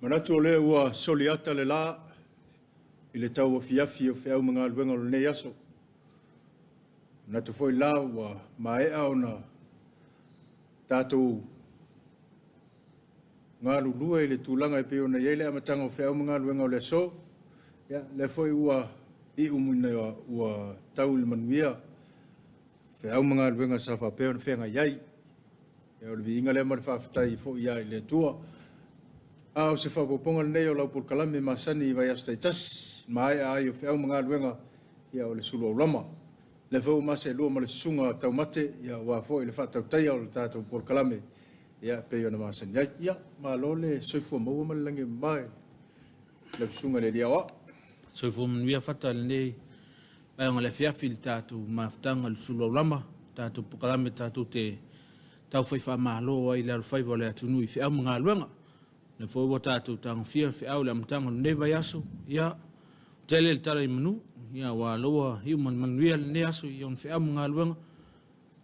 Manatu o lea ua soliata le la i le tau Afiafi o whiau mga luenga o nei aso. Manatu foi la ua maea o na tātou ngā lulua i le tūlanga i peo na iele amatanga o whiau mga luenga o le aso. Le foi ua I umuna ua tau le manuia whiau mga luenga sa whapeo na whenga iai. O le viinga le mara whawhatai fo ia I le tua. O se whapoponga nei o lau pulkalame masani I vai asta tas mai ai o whiau mga luenga ia o le Suluaulama. Le fau masa lua ma le sunga taumate ia wa fo I le whatautai o le tātou pulkalame ia peo na masani. Ia ma lo le soifua maua ma le langi mai le sunga le liawa. Soifua manuia whata le nei ai o le Afiafi le tātou maftanga le Suluaulama tātou pulkalame tātou te tau whaifa malo ai le alwhaiva le atunu I whiau mga luenga. Le foi wa tātou tangawhia whiau le amatanga le nei vai aso, ia tele le tala I manu, ia wa loa hiu manuia le nei aso I on whiau mga luenga,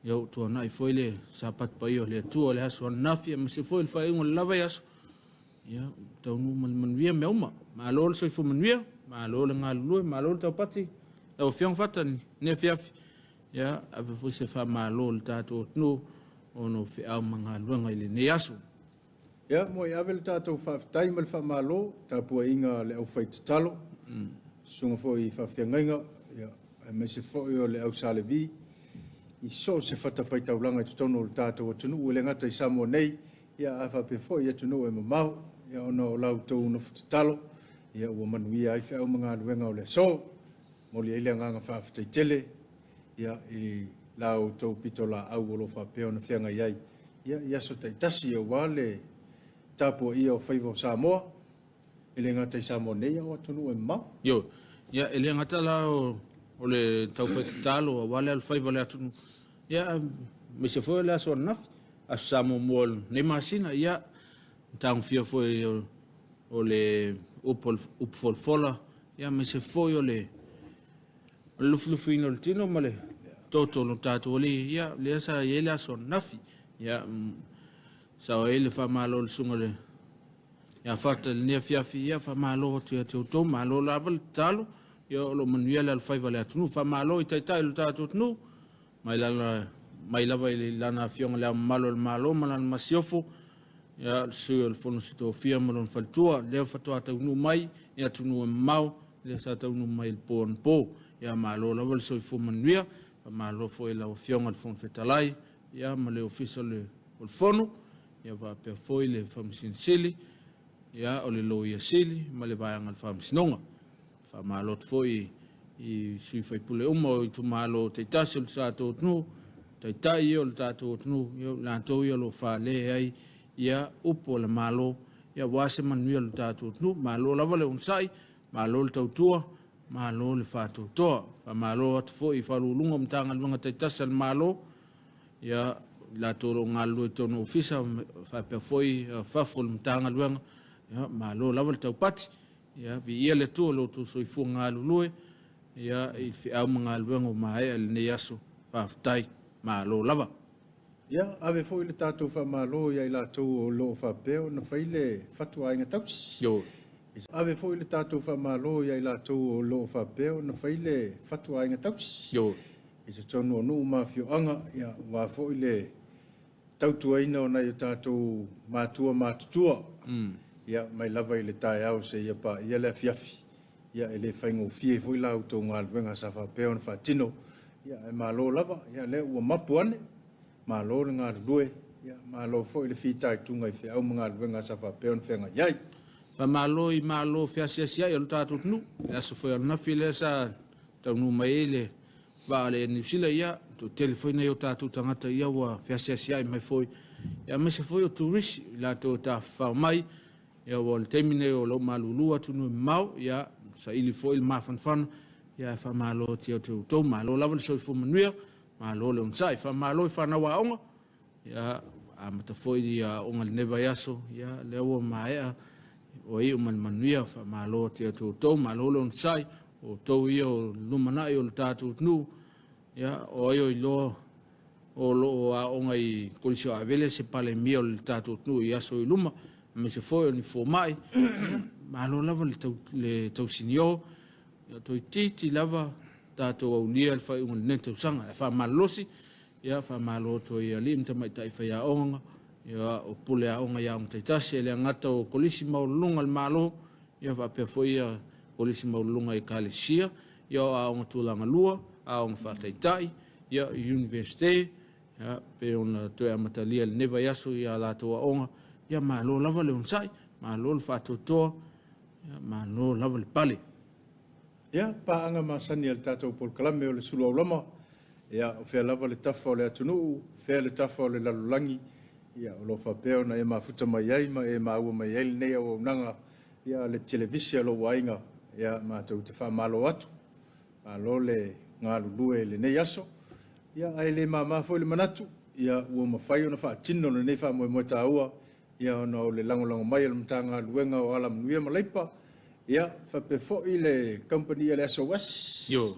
ia tua nai foi le sapat pa io le atua le aso anafia, ma se foi le whaingo le lava aso, ia tau nu manuia me uma, ma alo le soifo manuia, ma alo le ngā lulue, ma alo le tau pati, lau whiang whata ni, ne Afiafi, ia awe foi se wha ma alo le tātou tunu, ono whiau mga luenga I le nei aso. Ia, mo I awe le tātou whawhitai ma le whamalo, Tapuaiga le au whaitatalo, sunga fo I whawhiangainga, ia, me se fo I o le au salevi, I so se whatawhaitaulanga I tutono o le tātou atunu, ue le ngata I Samoa nei, ia a whape fo I atunu e mamau, ia ono lau tau no whatatalo, ia ua manuia I whiau mga luenga o le so, mo li eile nganga whawhitai tele, ia I lau tau pito la au o lo whapeo na whianga iai, ia so taitasi o wale, Tapuaiga o whaiva Samoa, ele ngata I Samoa nei au atunu e mau. Yo, ia ele ngata la o le tau whaitalo a wale al whaiva le atunu. Ia, me se foi le aso anafi, a Samoa moal ne masina, ia, tang fia foi o le upfolfola, ia me se foi o le luflufuino le tino ma le toto no tatu oli, ia, le asa ele aso anafi, ia, sa ele fa malo sunga le ya fata le Afiafi ya fa malo te to malo la val talo yo lo manuel al faiva le atunu fa malo I taitai lo tatu tunu mai la vai la na fiong le malo le malo malan masiofo ya su el fono sito fia malon faltua le fa to ata nu mai ya tunu mau le sa ta nu mai pon po ya malo la val so fo manuia fa malo fo la fiong al fon fetalai ya male official le fono ia va pe foi le Faamisionare ia o le loia sili ma le vai ngal Faamisinonga fa malot foi I sui fai pule uma I tu malo te tasel sa to tnu te tai o le tato tnu ia la to ia lo fa le ai ia upo le malo ia wase manuia le tato tnu malo la vale unsai malo le tautua malo le fa to fa malo at foi fa lunga mtanga lunga te tasel malo ia la toro ngalu tono ofisa fa pe foi fa ful mtanga luanga ya malo lavel tau pati ya vi ia le to lo to soi fu ngalu lue ya I fi au mga luanga mai el ne yaso fa tai malo lava Ia, ave foi le tātou fa malo ia I la tau o lo fa peo na faile fatuainga tausi. yo Ave foi le tātou fa malo ia I la tau o lo fa peo na faile fatuainga tausi. yo I se tonu o nuu mafio anga ia wa foi le tautuaina o nei o tātou mātua mātutua. Ia mai lava I le tae au se ia pa ia le Afiafi. Ia ele whaingo fie foi la au tau ngā luenga sa whapeo na whatino. Ia e malo lava, ia le ua mapu ane. Malo le ngā lue. Ia malo foi le whitai tunga I whiau mga luenga sa whapeo na whenga iai. fa malo I malo fiasia o le tato tnu ya so foi na file sa tau nu mai le vale ni sila ia to telefone yo tatu tangata ia wa fiasia mai foi ya me se foi o tourist la to ta fa mai ya wal termine o lo malulu atu no mau ya sa ili foi il mafan ya fa malo tio to malo la so fo manuia malo le unsai fa malo fa na waonga ya amata foi dia onga neva yaso ya le o mai o I man manuia fa malo tio to malo le unsai o to io lumana io tatu nu ya o io lo o lo a onga I kolisio avele se pale mio le tatu nu ya so luma me se foi ni fo mai malo lava le tau sinio ya to titi lava tato au lia fa un neto sanga fa malosi ya fa malo to ya lim te mai tai fa ya onga ya o pule a onga ya un taitasi le ngata o kolisi maulunga malo ya fa pe foi ya kolisi maulunga e kalesia ya a onga tulanga lua a onga fa taitai ya university ya pe ona to ya matalia le neva yaso ya la to onga ya malo lava le unsai malo fa to ya malo lava le pale ya pa anga masani al tatou pol kalame o le Suluaulama ya o fea lava le tafa o le atunu fea le tafa o le lalulangi ya o lo fa peo na e mafuta mai ai ma e maua mai ai nei o nanga ya le televisia lo wainga ya ma tau te fa malo atu malo le ngalulue le nei aso ya ai le mama foi le manatu ya ua mafai ona fa tino le nei fa mo taua ya ona o le lango mai le mtanga luenga o ala mnuia malaipa ya fa pe fo ile company le SOS yo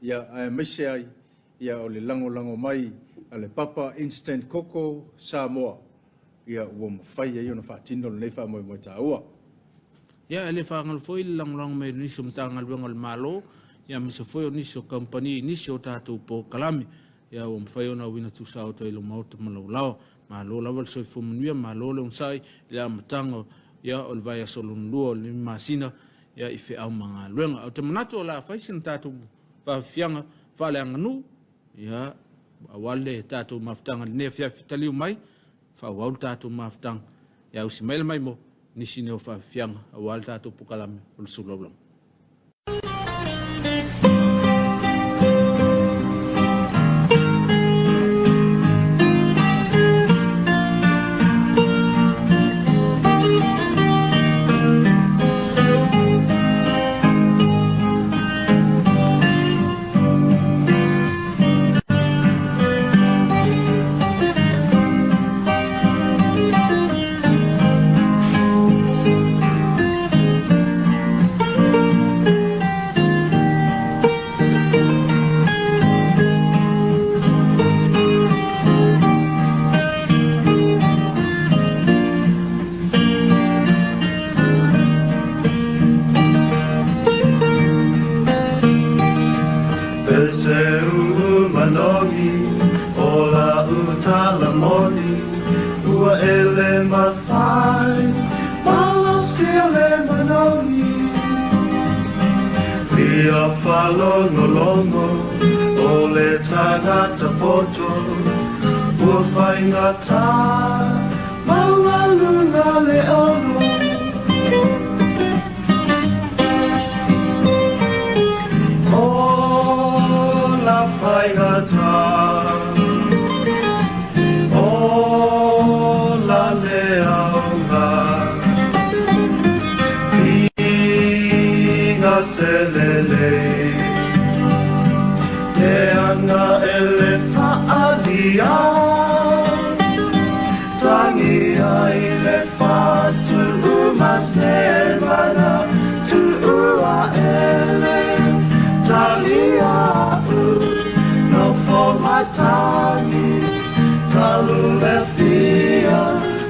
ya ai mese ai ya o le lango mai ale papa instant coco Samoa ya ua mafai ai ona fa tino le nei fa mo taua ya ele fa ngal foi lang me ni sum tangal wengal malo ya mi se foi ni so company ni so tatu po kalami ya o mfai ona wina tu sa to ilo maut malo malo laval so fu mnuia malo le unsai ya mtango ya o vai solun luo ni masina ya ife au manga luenga o te manato la fa sin tatu fa fianga fa le nganu ya awale tatu maftanga ne fia fitali mai fa wal tatu maftang ya usimail mai mo ni sine fa fianga awal tatu pukalam ul Suluaulama Longo, ole tagata poto, ufaingata, mawalunga leono. Ola faingata, ola leonga, inga selele. Anga elefa alia Tangi elefa tu umasemana Tu ua ele Talia no for my tangi Talu lefia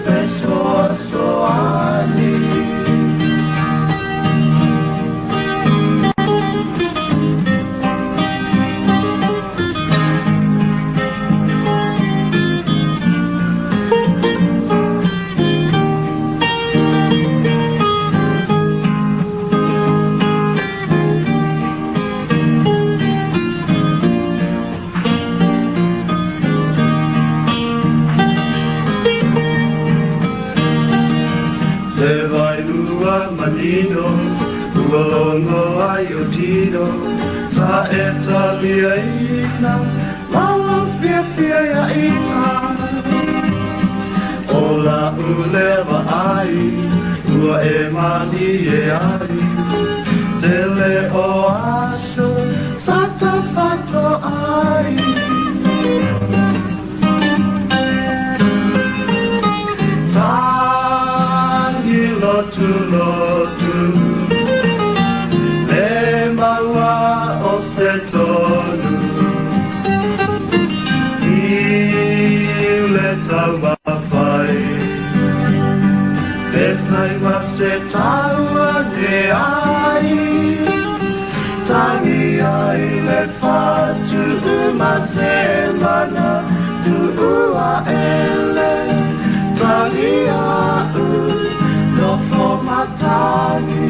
Peso soani Manino, uolongo ayotino, sa etalia ina, mala fia ya ita. Ola uleva ai, ua e mani e ai, tele o aso, sa tapato ai. Lotu le maua o se tonu I le tau mawhai e Maria, no formatani,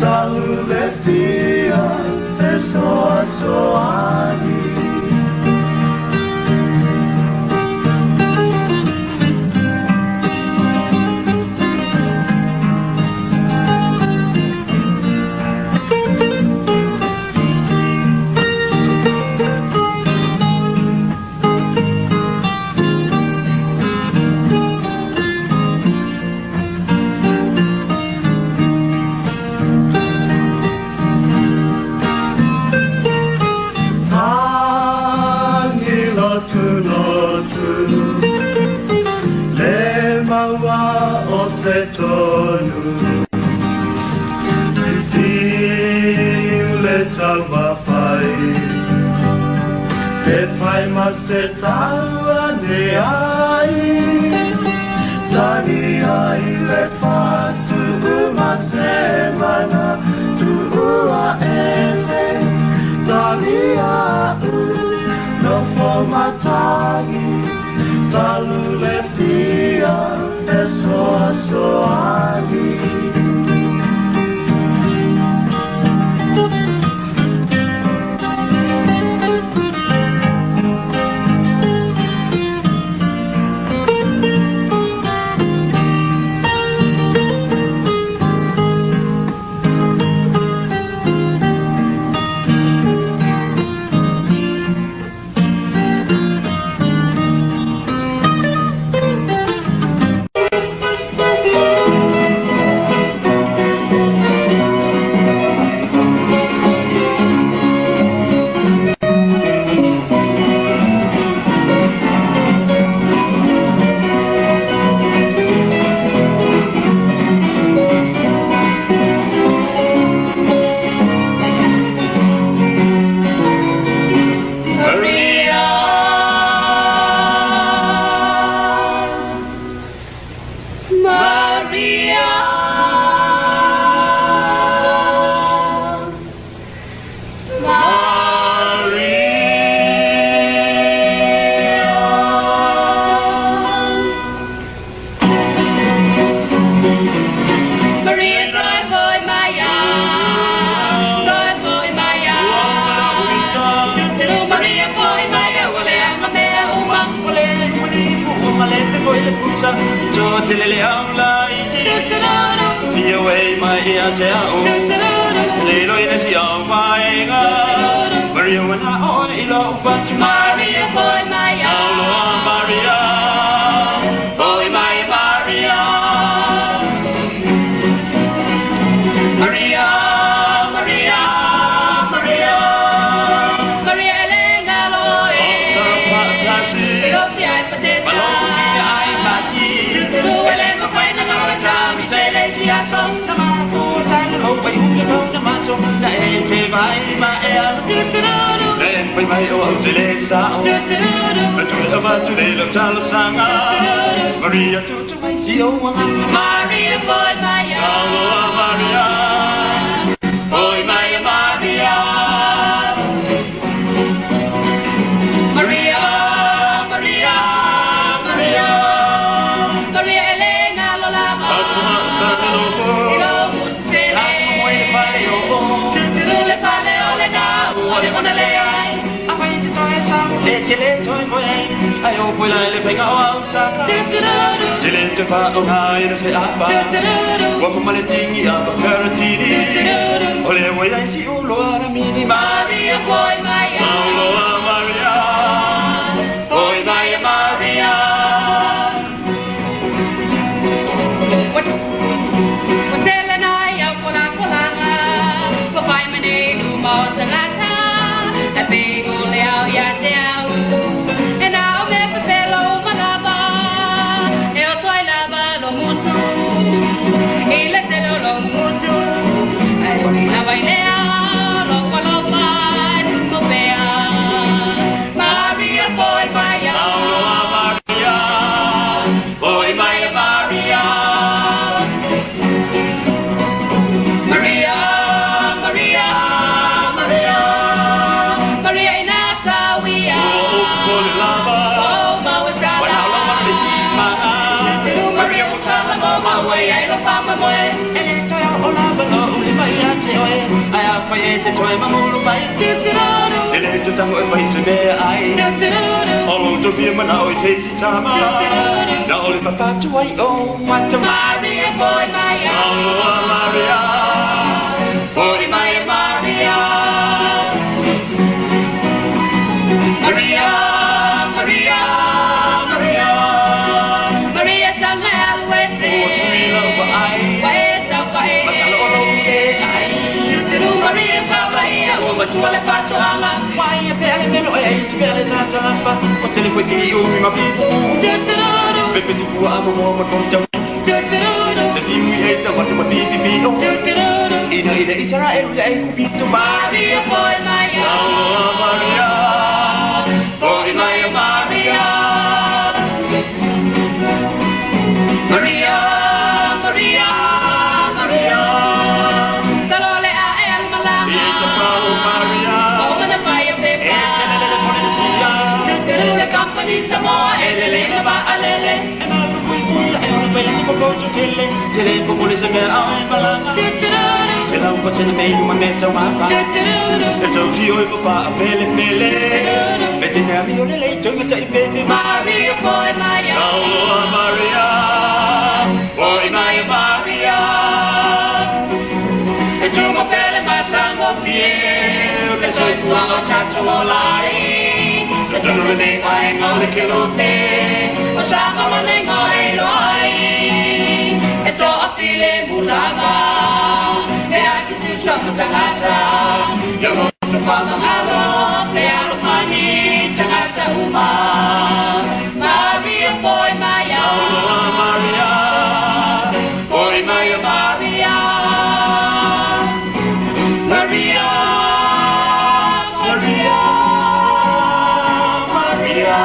talulefia, esoasoani. Masetawa ne ai, tani ai le patu masemana tua ele, tani au no formatani, talu le fia e soa soani. Maria, boy, Maria, Maria, boy, Maria, Maria, Maria, Maria, Maria, Maria, Elena, Lola, I hope we like the out. Chilling fa o hai no se apa. Wa male tingi a caratini. Ole we ai si o lo ara mini Maria boy Maria. Oh Maria. Boy Maria Maria. What tell I ya pola pola. Ko fai mane lu mo tangata. A big ole au ya te au. And I'll make the fellow malaba. Eu tô lava no musu. Ele te lo mutu. Ai na vai nea lo palopa no pea. Maria boy Maria. Maria. Boy Maria Maria. Maria Maria Maria. Maria inata we are. moe. Ele toia ola bano uli mai a te oe. Ai a whai e te toi mamuru mai. Tutururu. Te le tu tango e whai se mea ai. Tutururu. Olo to pia mana oi se si tama. Tutururu. Na ole papatu ai o mata Maria, boy, Maya. Maria. Boy, Maya, Maria. Maria, Maria, Maria. Maria, Samuel, Wesley. O sui lava ai. Wesa, Wesa. Masala olo e ai. Tulu Maria, Sawaia. Uma tuale patuanga. Wai e pele meno e si pele sa salapa. O tele koe ki umi ma pipu. Tutururu. Pepe tu kua amo mo ma konta. Tutururu. Te iwi e ta watu ma pipi pino. Tutururu. Ina i tara e rule e kupitu Maria, boy, Maya. Maria. Boy, Maya, Maria. Maria, Maria, Maria. Salole a el malama. Ita pao Maria. Open the fire, baby. E tene le polisia. Tuturu company Samoa, elele, ba alele. E ma kui kui e ora pe ti ko tu tele. Tele ko mole se me a e malanga. Tuturu. Se la ko se me you ma me ta ma pa. Tuturu. E tau si oi pa pele pele. Me te na mi o le to me ta i pele. Maria, boy, Maya. Maria. Boy, Maya, Maria. E tu mo pele matango pie. Ke soy puango chacho molai. Ke tu no le ngai ngole ke lote. O sa ngole le ngai loi. E to a file mulama. E a tu tu sa mutangata. Yo mo tu wama ngalo. E a lo mani tangata uma. Maria, boy, Maya. Maria. Boy, Maya, Maria. Maria, Maria, Maria.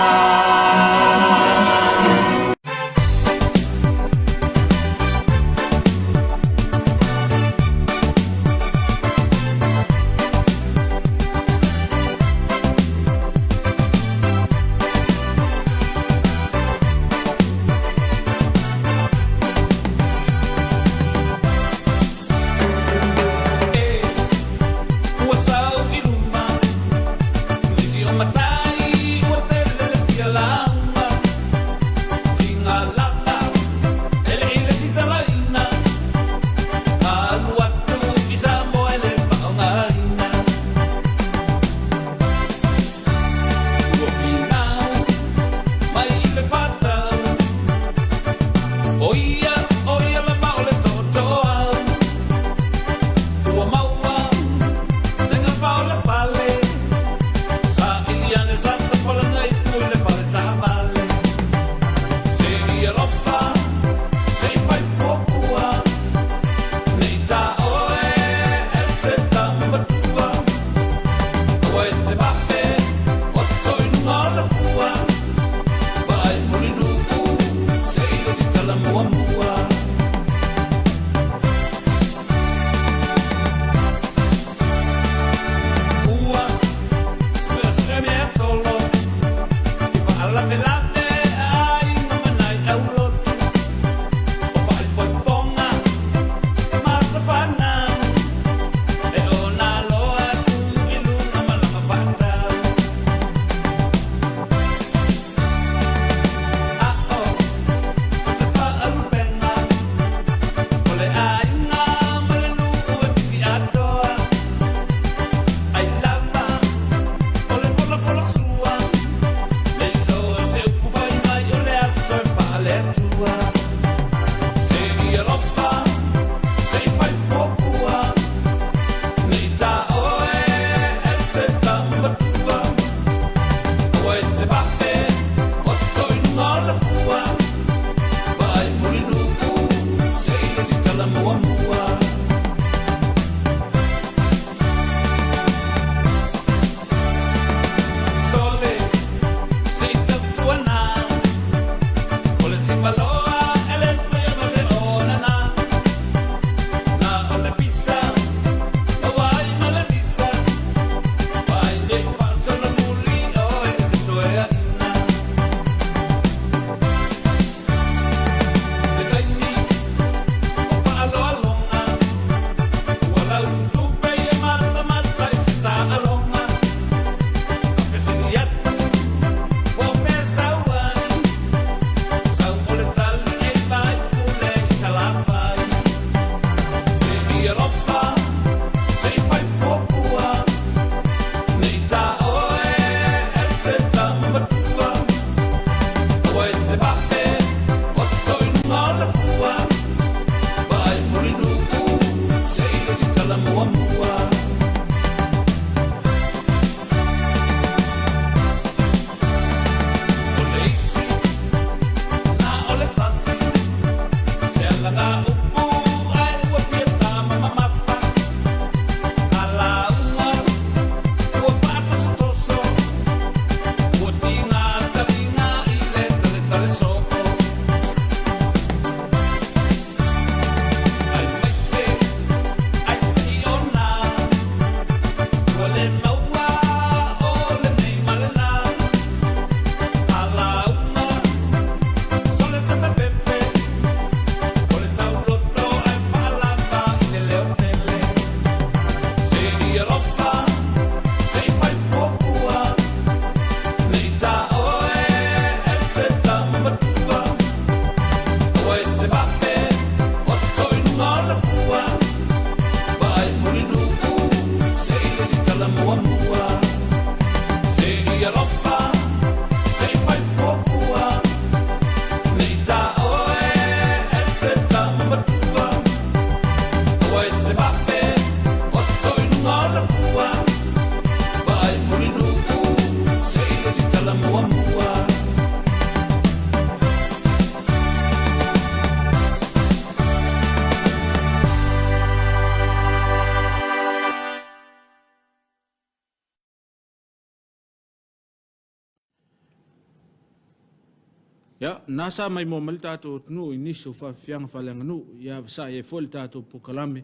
Ya, nasa mai mo mal tato nu iniso fa fiang fa lang nu ya sa e fol tato pokalame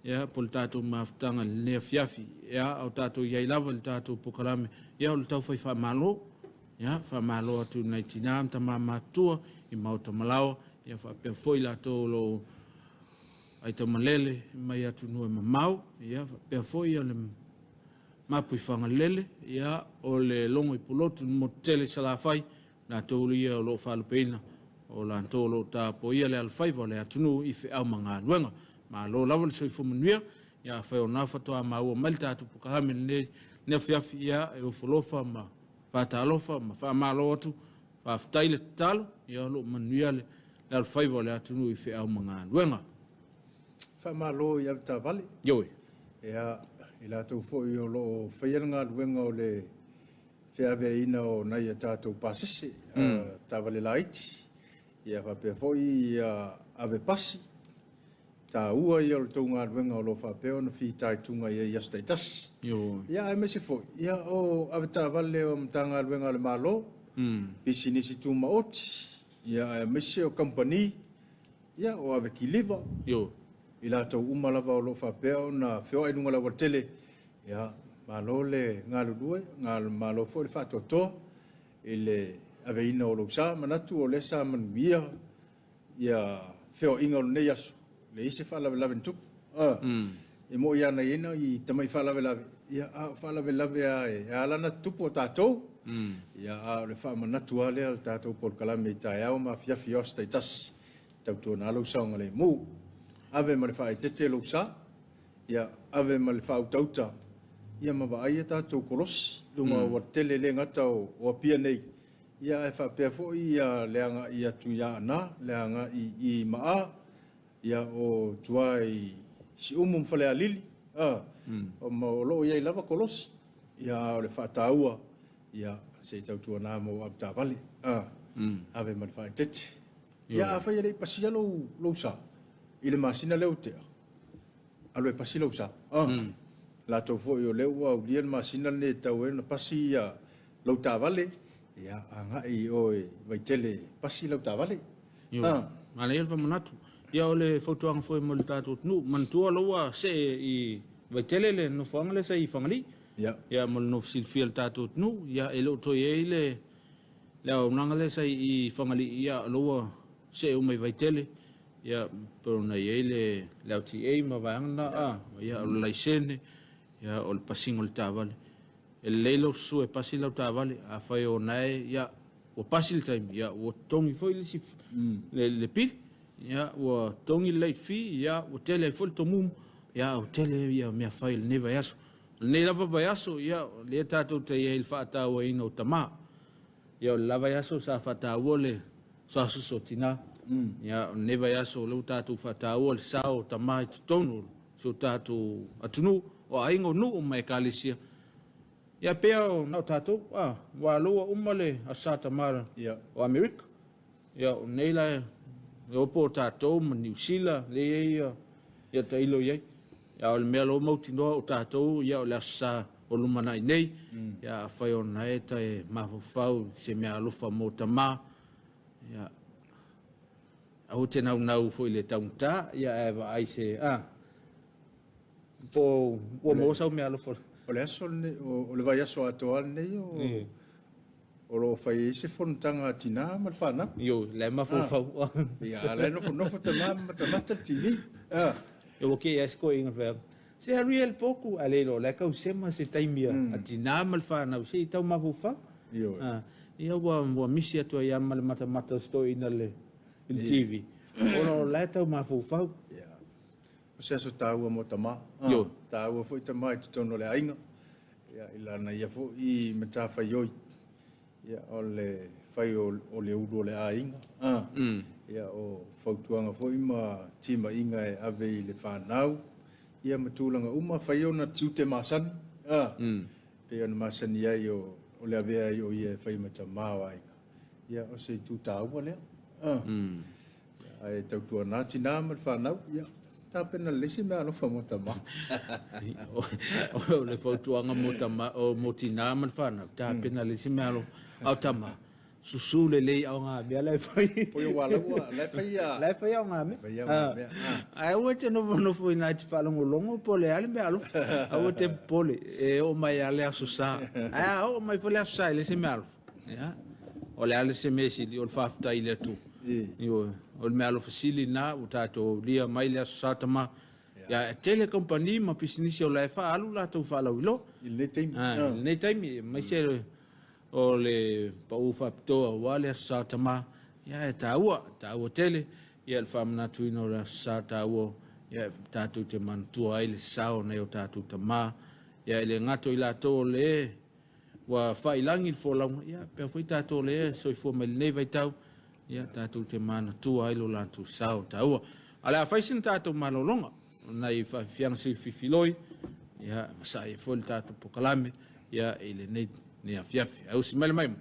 ya pol tato maftanga le Afiafi ya au tato ya level tato pokalame ya ul tau fa malo ya fa malo atu 99 tama matua I mauta malao ya fa pe foi la to lo ai to malele mai atu no mamau ya fa pe foi ya le mapu fanga lele ya o le longo I pulotu motele sala fai na tolu ia lo falpena o la tolo ta po ia le alfai le atunu I fe au manga luenga ma lo lavel so fo munia ya fa ona fa to ma o malta tu ka hamel ne Afiafi ya e o folofa ma patalofa ma fa ma lo tu fa ftaile talo ya lo munia le alfai le atunu I fe au manga luenga fa ma lo ia ta vale yo ya ila to fo yo lo fa nga luenga o le Fiave ina o na ia tātou pasese, tāwale laiti, ia whape foi ave pasi, tā ua ia o tau ngā ruenga o lo whapeo na whi tai tunga ia iastai tasi. Ia e mese foi, ia o ave tāwale o mta ngā ruenga le malo, pisi nisi tū maoti, ia e mese o company, ia o ave ki liva, ila tau umalava o lo whapeo na whio ainunga la watele, ia malo le ngaludue ngal malo fo le fatoto ele aveina o losa manatu o lesa manuia ia feo inga o nei aso le ise fala la ventu e mo ia na ina I tamai fala la ia fala la ia ala na tupo tato ia le fa manatu ale al tato por kalame taia o ma fia fiosta itas tautu na lo sa ngale mu ave ma le fa tete losa ia ave ma le fa utauta ia mawaaia tātou koros, lunga watele le ngata o apia nei. Ia e whapea fo ia leanga I atu ia ana, leanga I maa, ia o tua I si umum whale a lili. O maolo ia I lava koros, ia o le whataua, ia se tautua nā mo abta vale. Ave ma le whae tete. Ia a whaia rei pasia lo sa, I le masina leo tea. Alo e pasi lo sa. La to fo yo le wa ulian masina ne tau na pasi ya lo tavale ya anga I oi vai tele pasi lo tavale ma le fa manatu ya ole foto ang foi mo tato nu man tu lo wa se I vai tele le no fanga le se I fangali ya mo no sil fiel tato nu ya elo to ye le la unanga le se I fangali ya lo wa se o mai vai tele ya pero na ye le la ti e ma vanga ya o laisene ya o pasing o tavale el lelo su e pasil o tavale a fai o nai ya o pasil time ya o tongi foi le pil ya o tongi late fee ya o tele foi to mum ya o tele ya me fai le neva yaso le lava vayaso ya le tato te el fata o ino tama ya lava yaso sa fata wole sa so tina ya neva yaso lo tato fata wole sa o tama tonu so tato atunu o aingo nu mai kalisia ya peo na tato wa lo umale asata mara o America ya neila o po tato mo New Zealand le ya tailo ye ya o melo mo tino o tato ya o la sa o lumana nei ya fai ona eta e mafofau se me alofa mo tama ya au tena unau foi le taunta ya eva ai se o mo sa me alo for o le aso o le vai aso ato ne o lo fai se fontanga tina mal fana yo le ma fo fa ya le no fo mata TV yo ke es ko in ver se real poku ale lo la ka usema se taimia atina mal fana se tau ma fo fa yo ia wa misi ato ya mal mata sto in le TV o la tau ma fo fa se so tau mo tama tau foi tama I tono le ainga ya ila na ia fo I meta fa yo ya ole fai o le udo le ainga ya o fautuanga foi ma tima inga e ave I le fanau ia matulanga uma fai ona tute masan pe ona masan ia yo o le ave yo ia fai mata mawa ia o se tu tau le ai tau tu na tina ma fanau ia ta pena lesi me ano fa motama o le foto anga motama o motina man fana ta pena lesi me ano au tama susu le au ngā mea lai whai. Poi wala ua, lai whaia. Lai whai au ngā mea. Whaia ngā mea. Ai ua te novo i nai te whalongolongo pole ale mea alo. Au te pole, o mai ale aso sa. Ai o mai whale aso sa ile se mea alo. O le ale se mesi li o le whafta i le tu. O le mea alo fasili na, o tātou lia mai le aso sa tama. Ya tele company ma pisinisi o lai wha alu la tau whalau ilo. Ile taimi. Ile taimi, mai se o le pau whapitoa wale aso sa tama. Ya e tāua tele. Ya le whamanatu ino le aso sa tāua. Ya tātou te mantua ai le sao nei o tātou tama. Ya ele ngato i la tō le wa whailangi le wholaunga. Ya pia whai tātou le soi fua mai le nei vai tau. Ya tātou te manatua ai lo lantu sao tāua. Ale a whaisin tātou malolonga. Nai fiang si fifiloi. Ya masai fo le tātou pokalame. Ya ele nei ni afiafi. Au si mele maimu.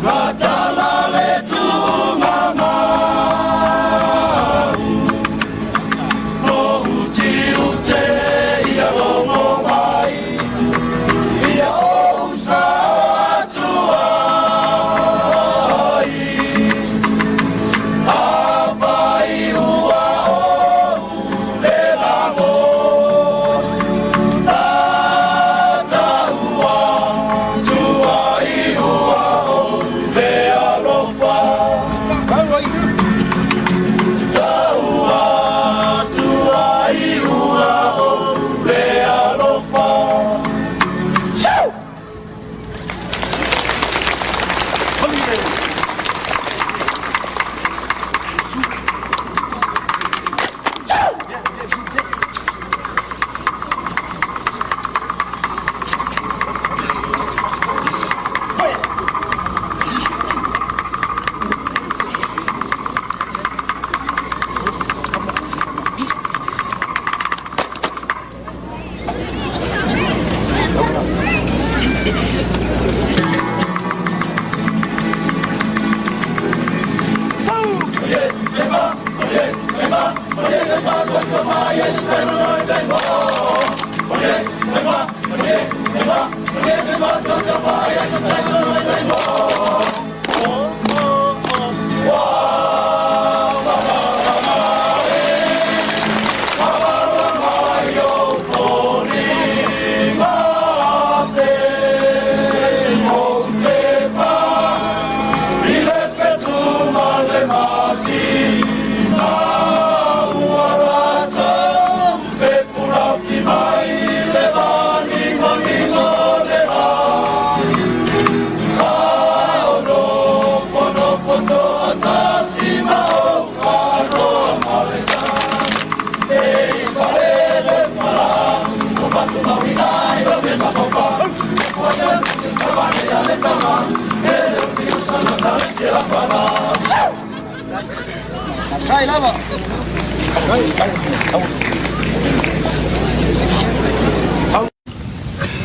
Matala le tu mama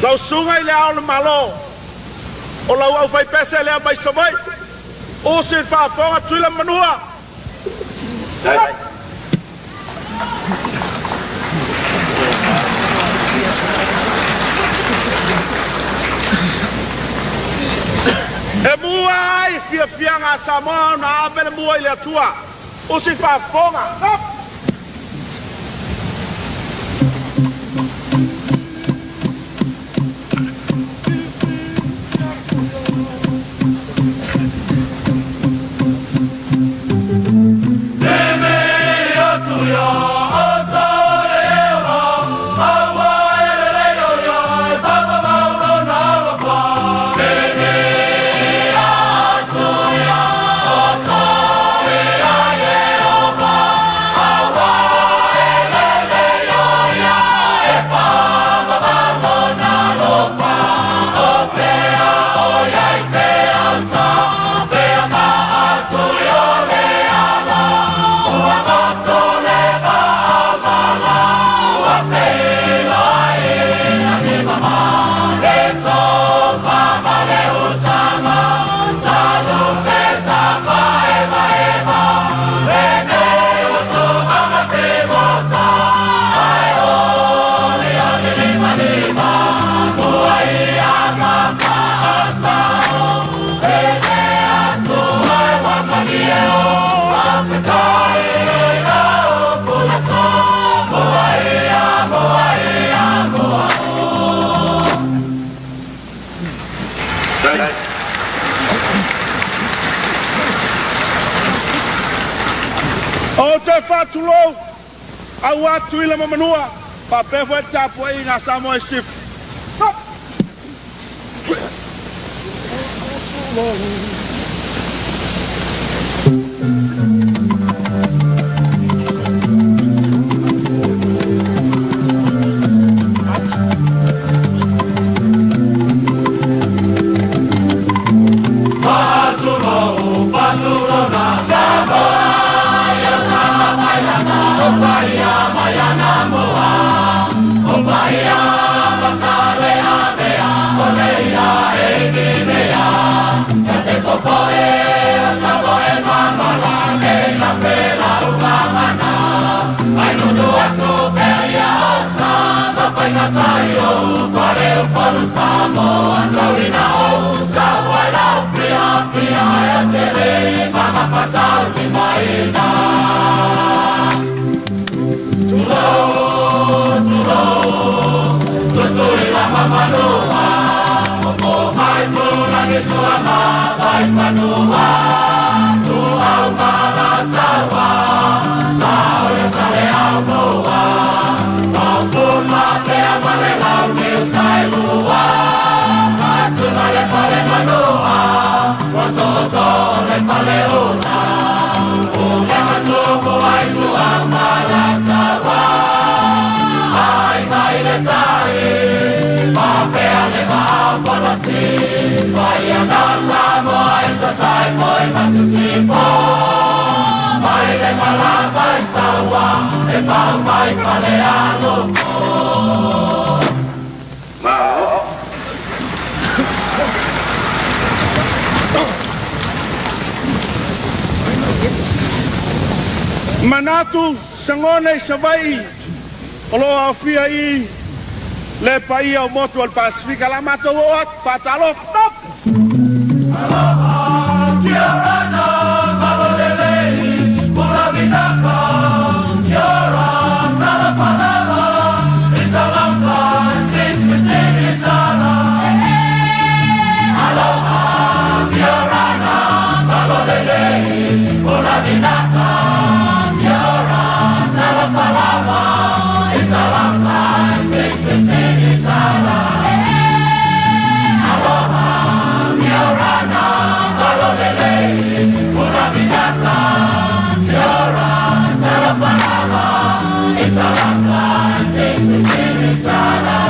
Lau sungai le ao le malo o lau au fai pese le mai samai o se whaafonga tuila manua e mua ai fianga Samoa na avele mua ile atua o se whaafonga o te whātulou au atu ila mamanua pa pewhe Tapuaiga Samoa sif Manatu sangone savai olo Afiafi le pai au moto al Pasifika la mato ot patalo top. Aloha kia rana malolelei pula vinaka kia rana talapalava. It's a long time since we seen each other. Aloha kia rana malolelei pula vinaka kia rana talapalava. It's a long time since we seen each other. Aloha kia rana malolelei pula vinaka kia rana talapalava. It's a long time since we seen each other.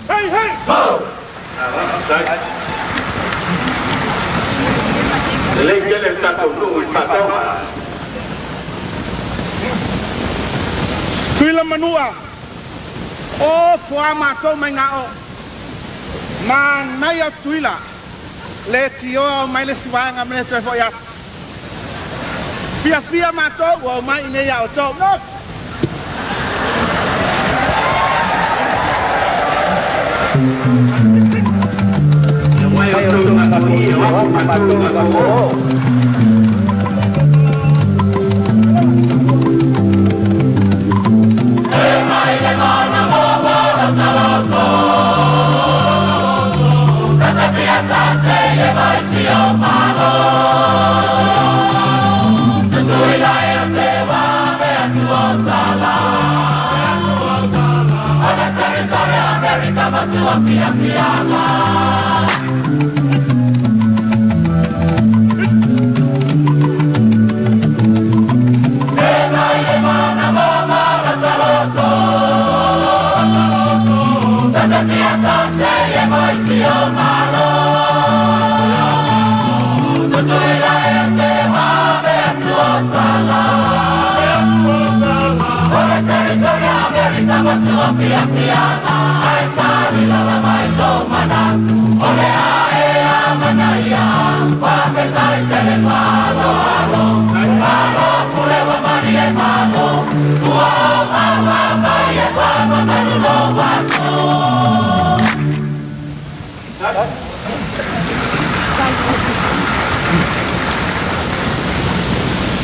Hey, hey! Ho! Lei tato lui patoma. Tuila manua. O fua mato mengao. Ma naya tuila. Le tio mai le siwanga mene tu fo ya. Fia mato wa mai ne ya to. No.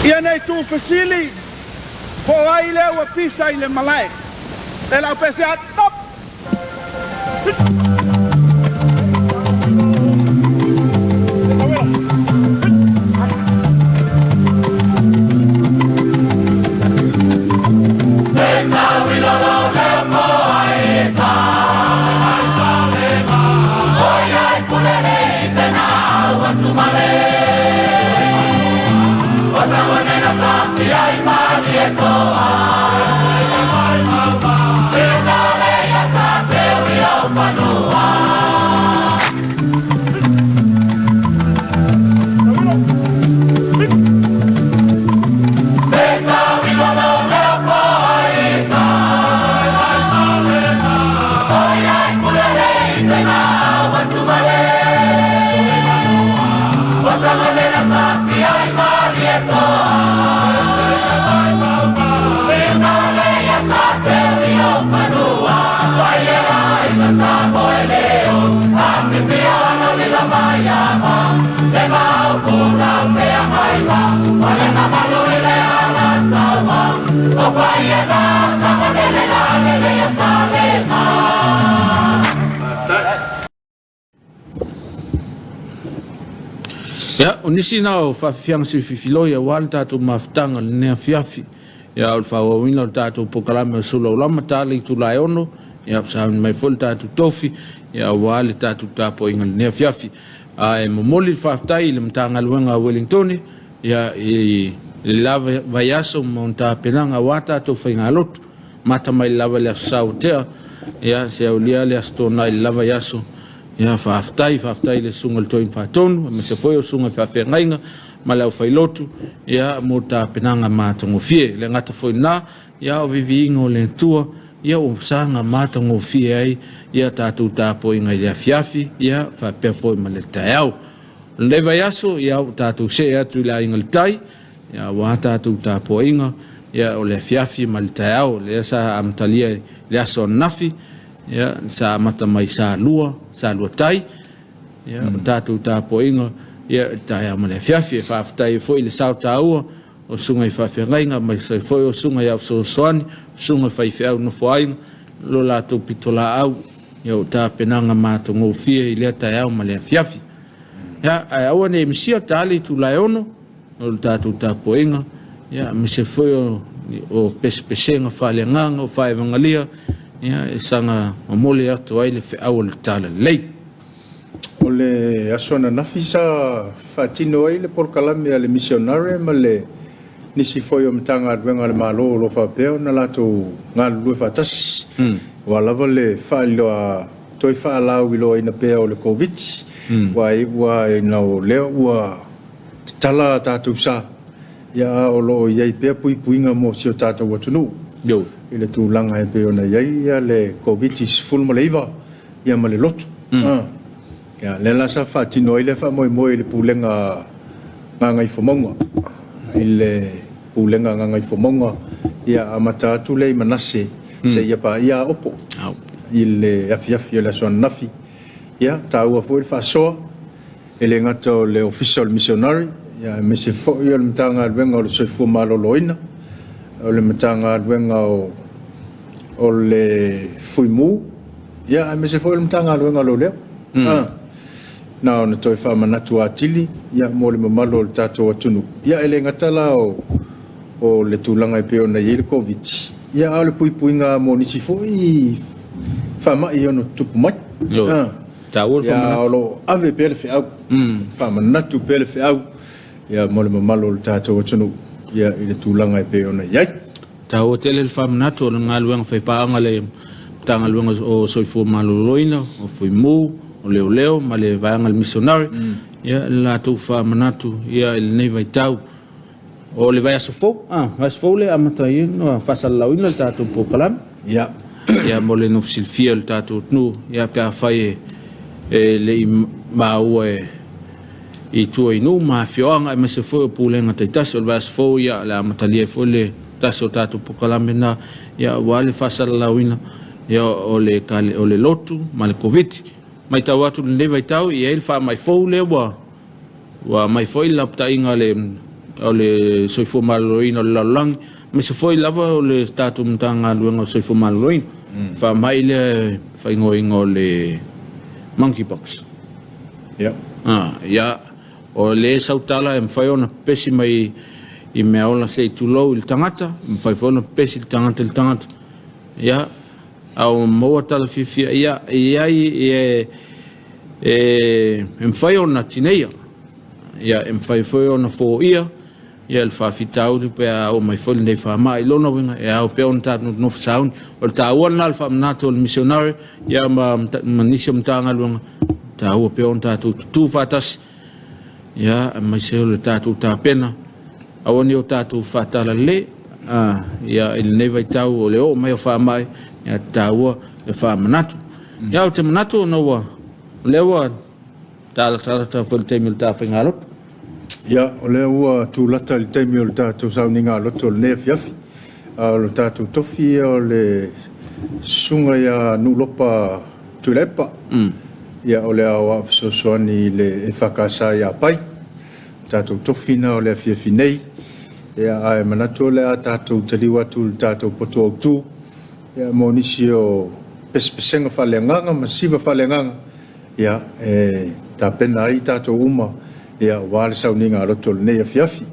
Ia nei tu fasili po ai le wa pisa ile malai le la pesa top. Ya, unisi nao fafiang si fifilo ya walta tu maftanga ne Afiafi. Ya ulfawawina tatu pokalame Suluaulama tali tulayono ya sa mai folta tu tofi ya wale tatu Tapuaiga ne Afiafi. Ai momoli faftai le mtanga luenga Wellington ya lava vayaso monta penanga wata to fainga lot mata mai lava le sautea ya se ulia le astona lava yaso ya faftai le sungal toin faton me se foi o sunga fafengainga malau failotu ya mota penanga mata ngofie le ngata foi na ya o vivingo le tua ya o sanga mata ngofie ai ya tatu Tapuaiga le Afiafi ya fa pe foi maleta yao le vayaso ya tatu se atu la ingaltai ia wa tātou Tapuaiga ia o le Afiafi ma le taeao lea sa amatalia le aso nafi ia sa amata mai sa lua tai ia o tātou Tapuaiga ia taeao ma le Afiafi e whaafetai foi le sao tāua o sunga i whawhiangaiga mai sai foi o sunga i au soani sunga whaifeau no whainga lo lātou pitola au ia o tāpenanga mātou ngofia i lea taeao ma le Afiafi ia ai aua ne misia tali tu lai ono o tātou Tapuaiga ia me se foi o pesepesenga whaaleanganga o whaevangalia ia e sanga o mole atu ai le whiau le tala lei. O le asona nafi sa whatino ai le porkalame a le Missionary ma le nisi foi o mtanga adwenga le malo lo whapeo na lato ngā lue whatasi. Walawa le whailo a toi whaalau ilo ina peo le COVID. Wa ina o leo ua tala tātou sa. Ia o loo iai pea puinga mo sio tātou watunu. Yo. I le tūlanga e peo na iai ia le COVID is full ma leiva. Ia ma le lotu. Ia le lasa whatino ai le wha moe le pūlenga ngangai whamonga. I le pūlenga ngangai whamonga. Ia amata atu lei manase. Se ia pa ia opo. I le afiafi le soan nafi. Ia tāua fo il whasoa. E le ngata o le official missionary. Ia me se fo i o le mtanga alwenga o le soifua maloloina. O le mtanga alwenga o le fuimu. Ia me se fo i le mtanga alwenga lo leo. Na ona toi whamanatu atili. Ia mo le mamalo o le tātou atunu. Ia ele ngatala o le tūlanga e peo na i le COVID. Ia au le puipuinga mo nisi fo i whamai ono tupu mai. Ia o lo ave pele whiau. Whamanatu pele whiau. Ia mo le mamalo le tātou atunu. Ia i le tūlanga e peo na iai. Ta o tele le whamanatu o le ngāluenga whaipaanga le tangaluenga o soifua maloloina, o fuimu, o leo, ma le vaanga le Missionary. Ia la tau whamanatu, ia il nei vai tau. O le vai aso fau, vai aso fau le amata i no whasalauina le tātou pokalam. Ia. Ia mo le nofisilfia le tātou tnu, ia pia whai le i maua i tua inu, ma whioanga e mese fau o pūlenga taitasi, o le vai aso fau ia le amata lia fau le tasi o tātou pokalam na, ia wale whasalauina, ia o le lotu, ma le COVID. Mai tau atu le nei vai tau, ia il wha mai fau le wa mai fau i lapta inga o le soifua maloloina o le lalangi. Me se foi lava o le tātou mtanga luenga o soifua maloloina. Wha mai le whaingoinga o le monkeypox. Ia. Ia, o le sautala e mwhai ona pesi mai i mea ola se i tulou i le tangata. Mwhai ona pesi i le tangata. Ia, au maua tala fifia. Ia, mwhai ona tineia. Ia, mwhai ona fo ia. Ia le whawhitau li pia o mai wholi nei whamai lona winga e au pia on tātou no whasauni o le tāua nal whamanato o le Missionary ia ma nisi o mtanga luanga tāua pia on tātou tutu whatasi ia mai seo le tātou tāpena awani o tātou whatala le ia il nei vai tau o le o mai o whamai ia tāua le whamanato ia o te manato no wa lewa tāla tā wholi teimi le tāwhingalot. Ia, o lea ua tūlata li teimi o le tātou sauninga loto o le nea fiafi. O le tātou tofi o le sunga ia nulopa tulepa. Ia o lea o awhisosoani le EFKS ia pai. Tātou tofi na o lea fiafi nei. Ia ae manatu o lea tātou taliwa tu le tātou poto au tū. Ia mo nisi o pesepesenga whaleanganga, masiva whaleanganga. Ia, tā pena ai tātou uma. Ia wale sauninga roto le nei Afiafi.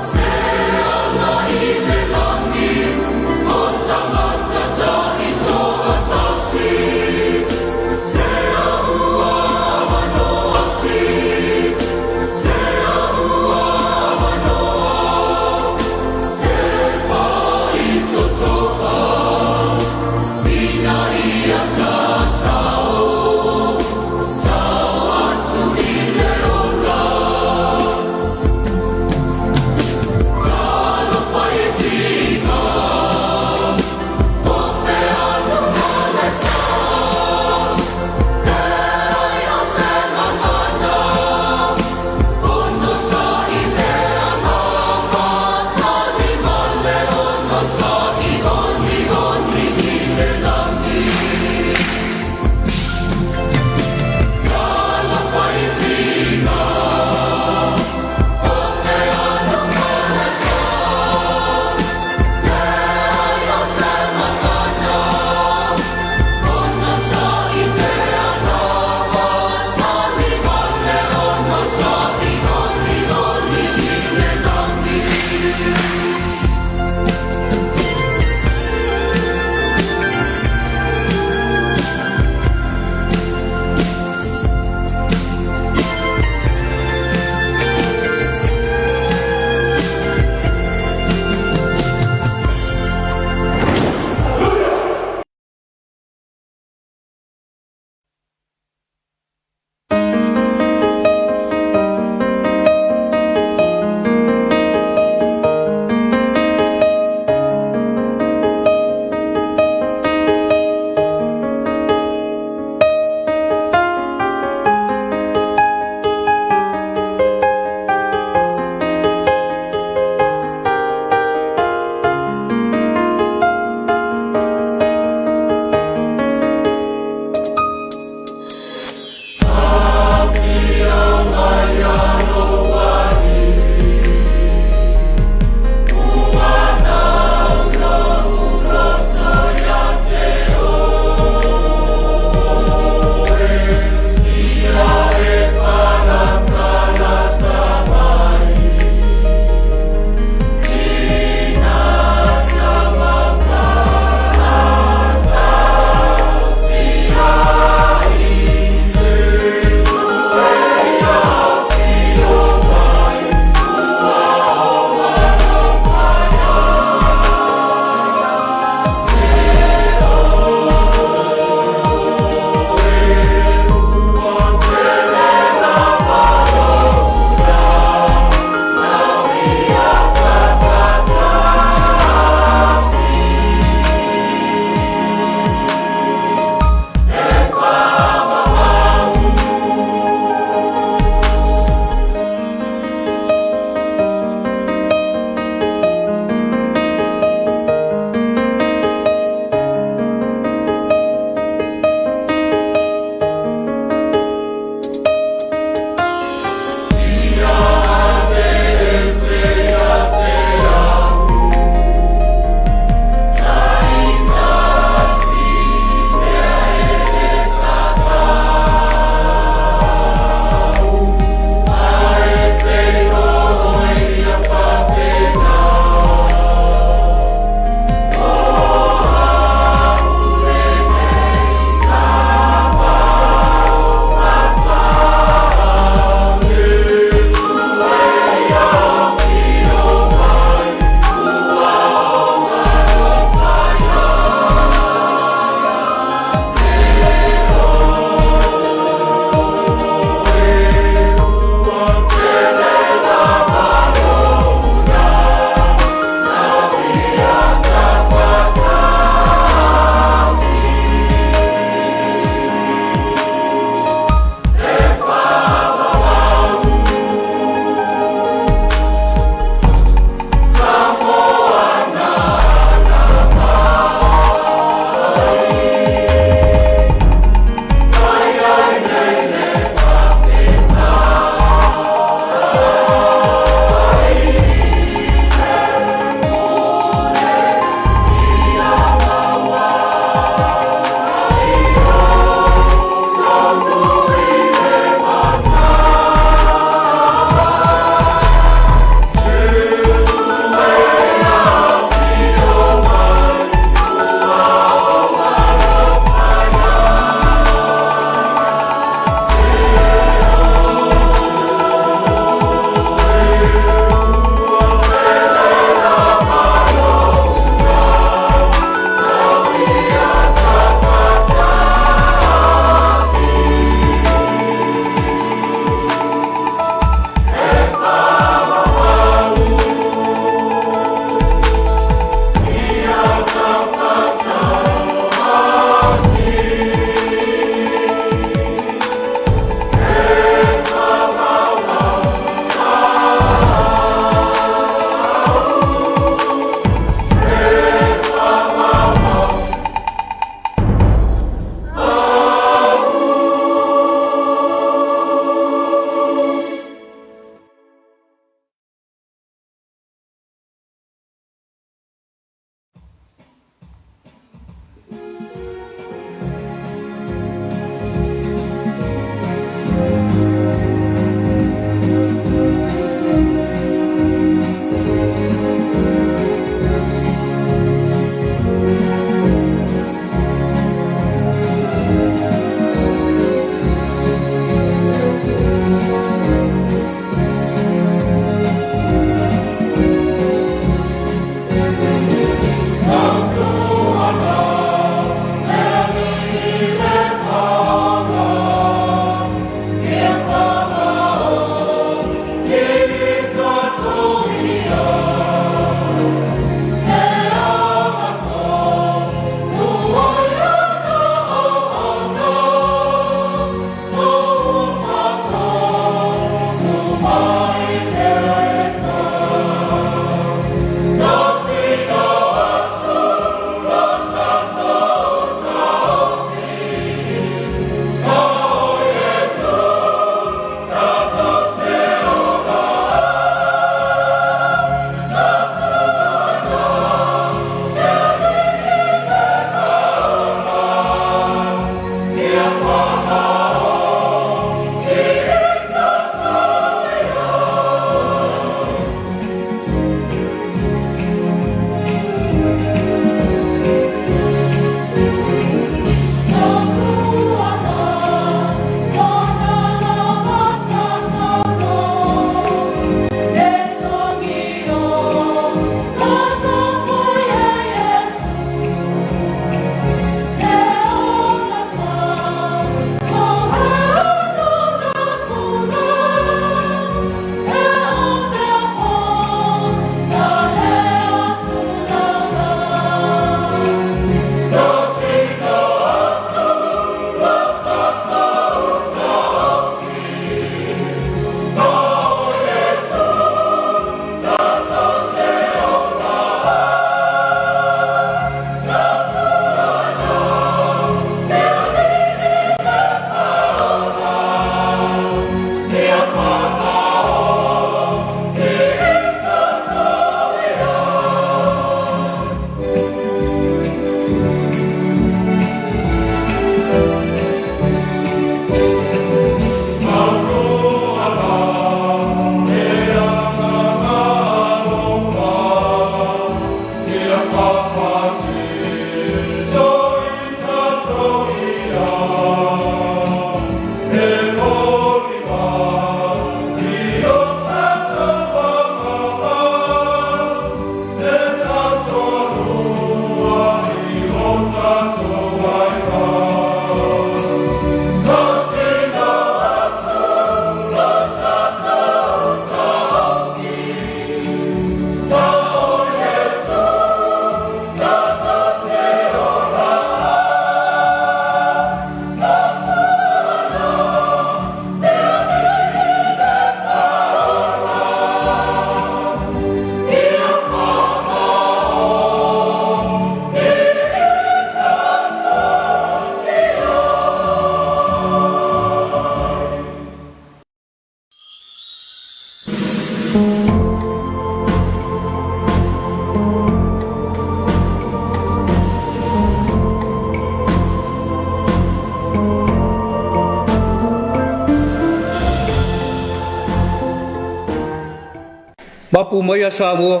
Bapu maya Samoa,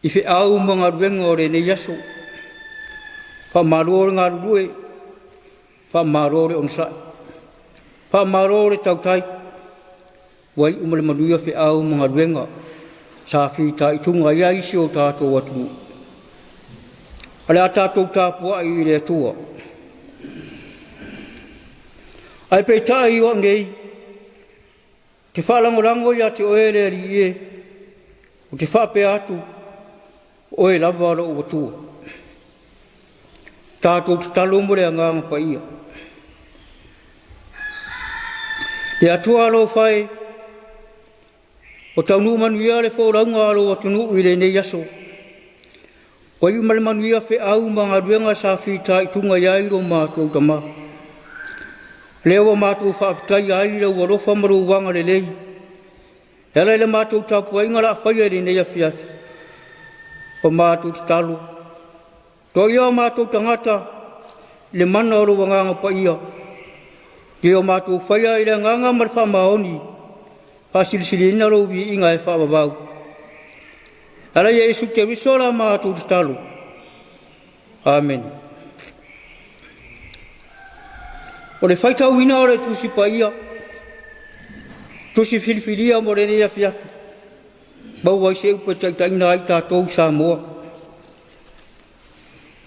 ife au mga ruenga o rene yaso, pa marore ngā rue, pa marore onsai, pa marore tautai, wai umale manuia fe au mga ruenga, sa whita I tunga ia isi o tātou atu. Ale a tātou tāpua I ire atua. Ai pei tai o nei, te whalangorango ia te oere ari e, o te whape atu, oe lawara o atua. Tātou te talo more a ngānga pa ia. Te atua alo whae, o taunu manuia le whauranga alo atunu uire nei aso. O iu male manuia whe au mga ruenga sa whita I tunga iairo mātou tama. Leo mātou whaapitai aira ua rofa maru wanga le lei. Hela le mātou Tapuaiga la whaiere nei Afiafi. O mātou te talo. Tō ia mātou tangata le mana oro wanganga pa ia. Te o mātou whaia I le nganga marwha maoni. Pasilisili ina ro vi inga e whaababau. Ala Yesu te wisola mātou te talo. Amen. O le whaitau ina o le tusi pa ia. Tusi filifilia mo rene Afiafi. Bau ai se upa taitaina ai tātou Samoa.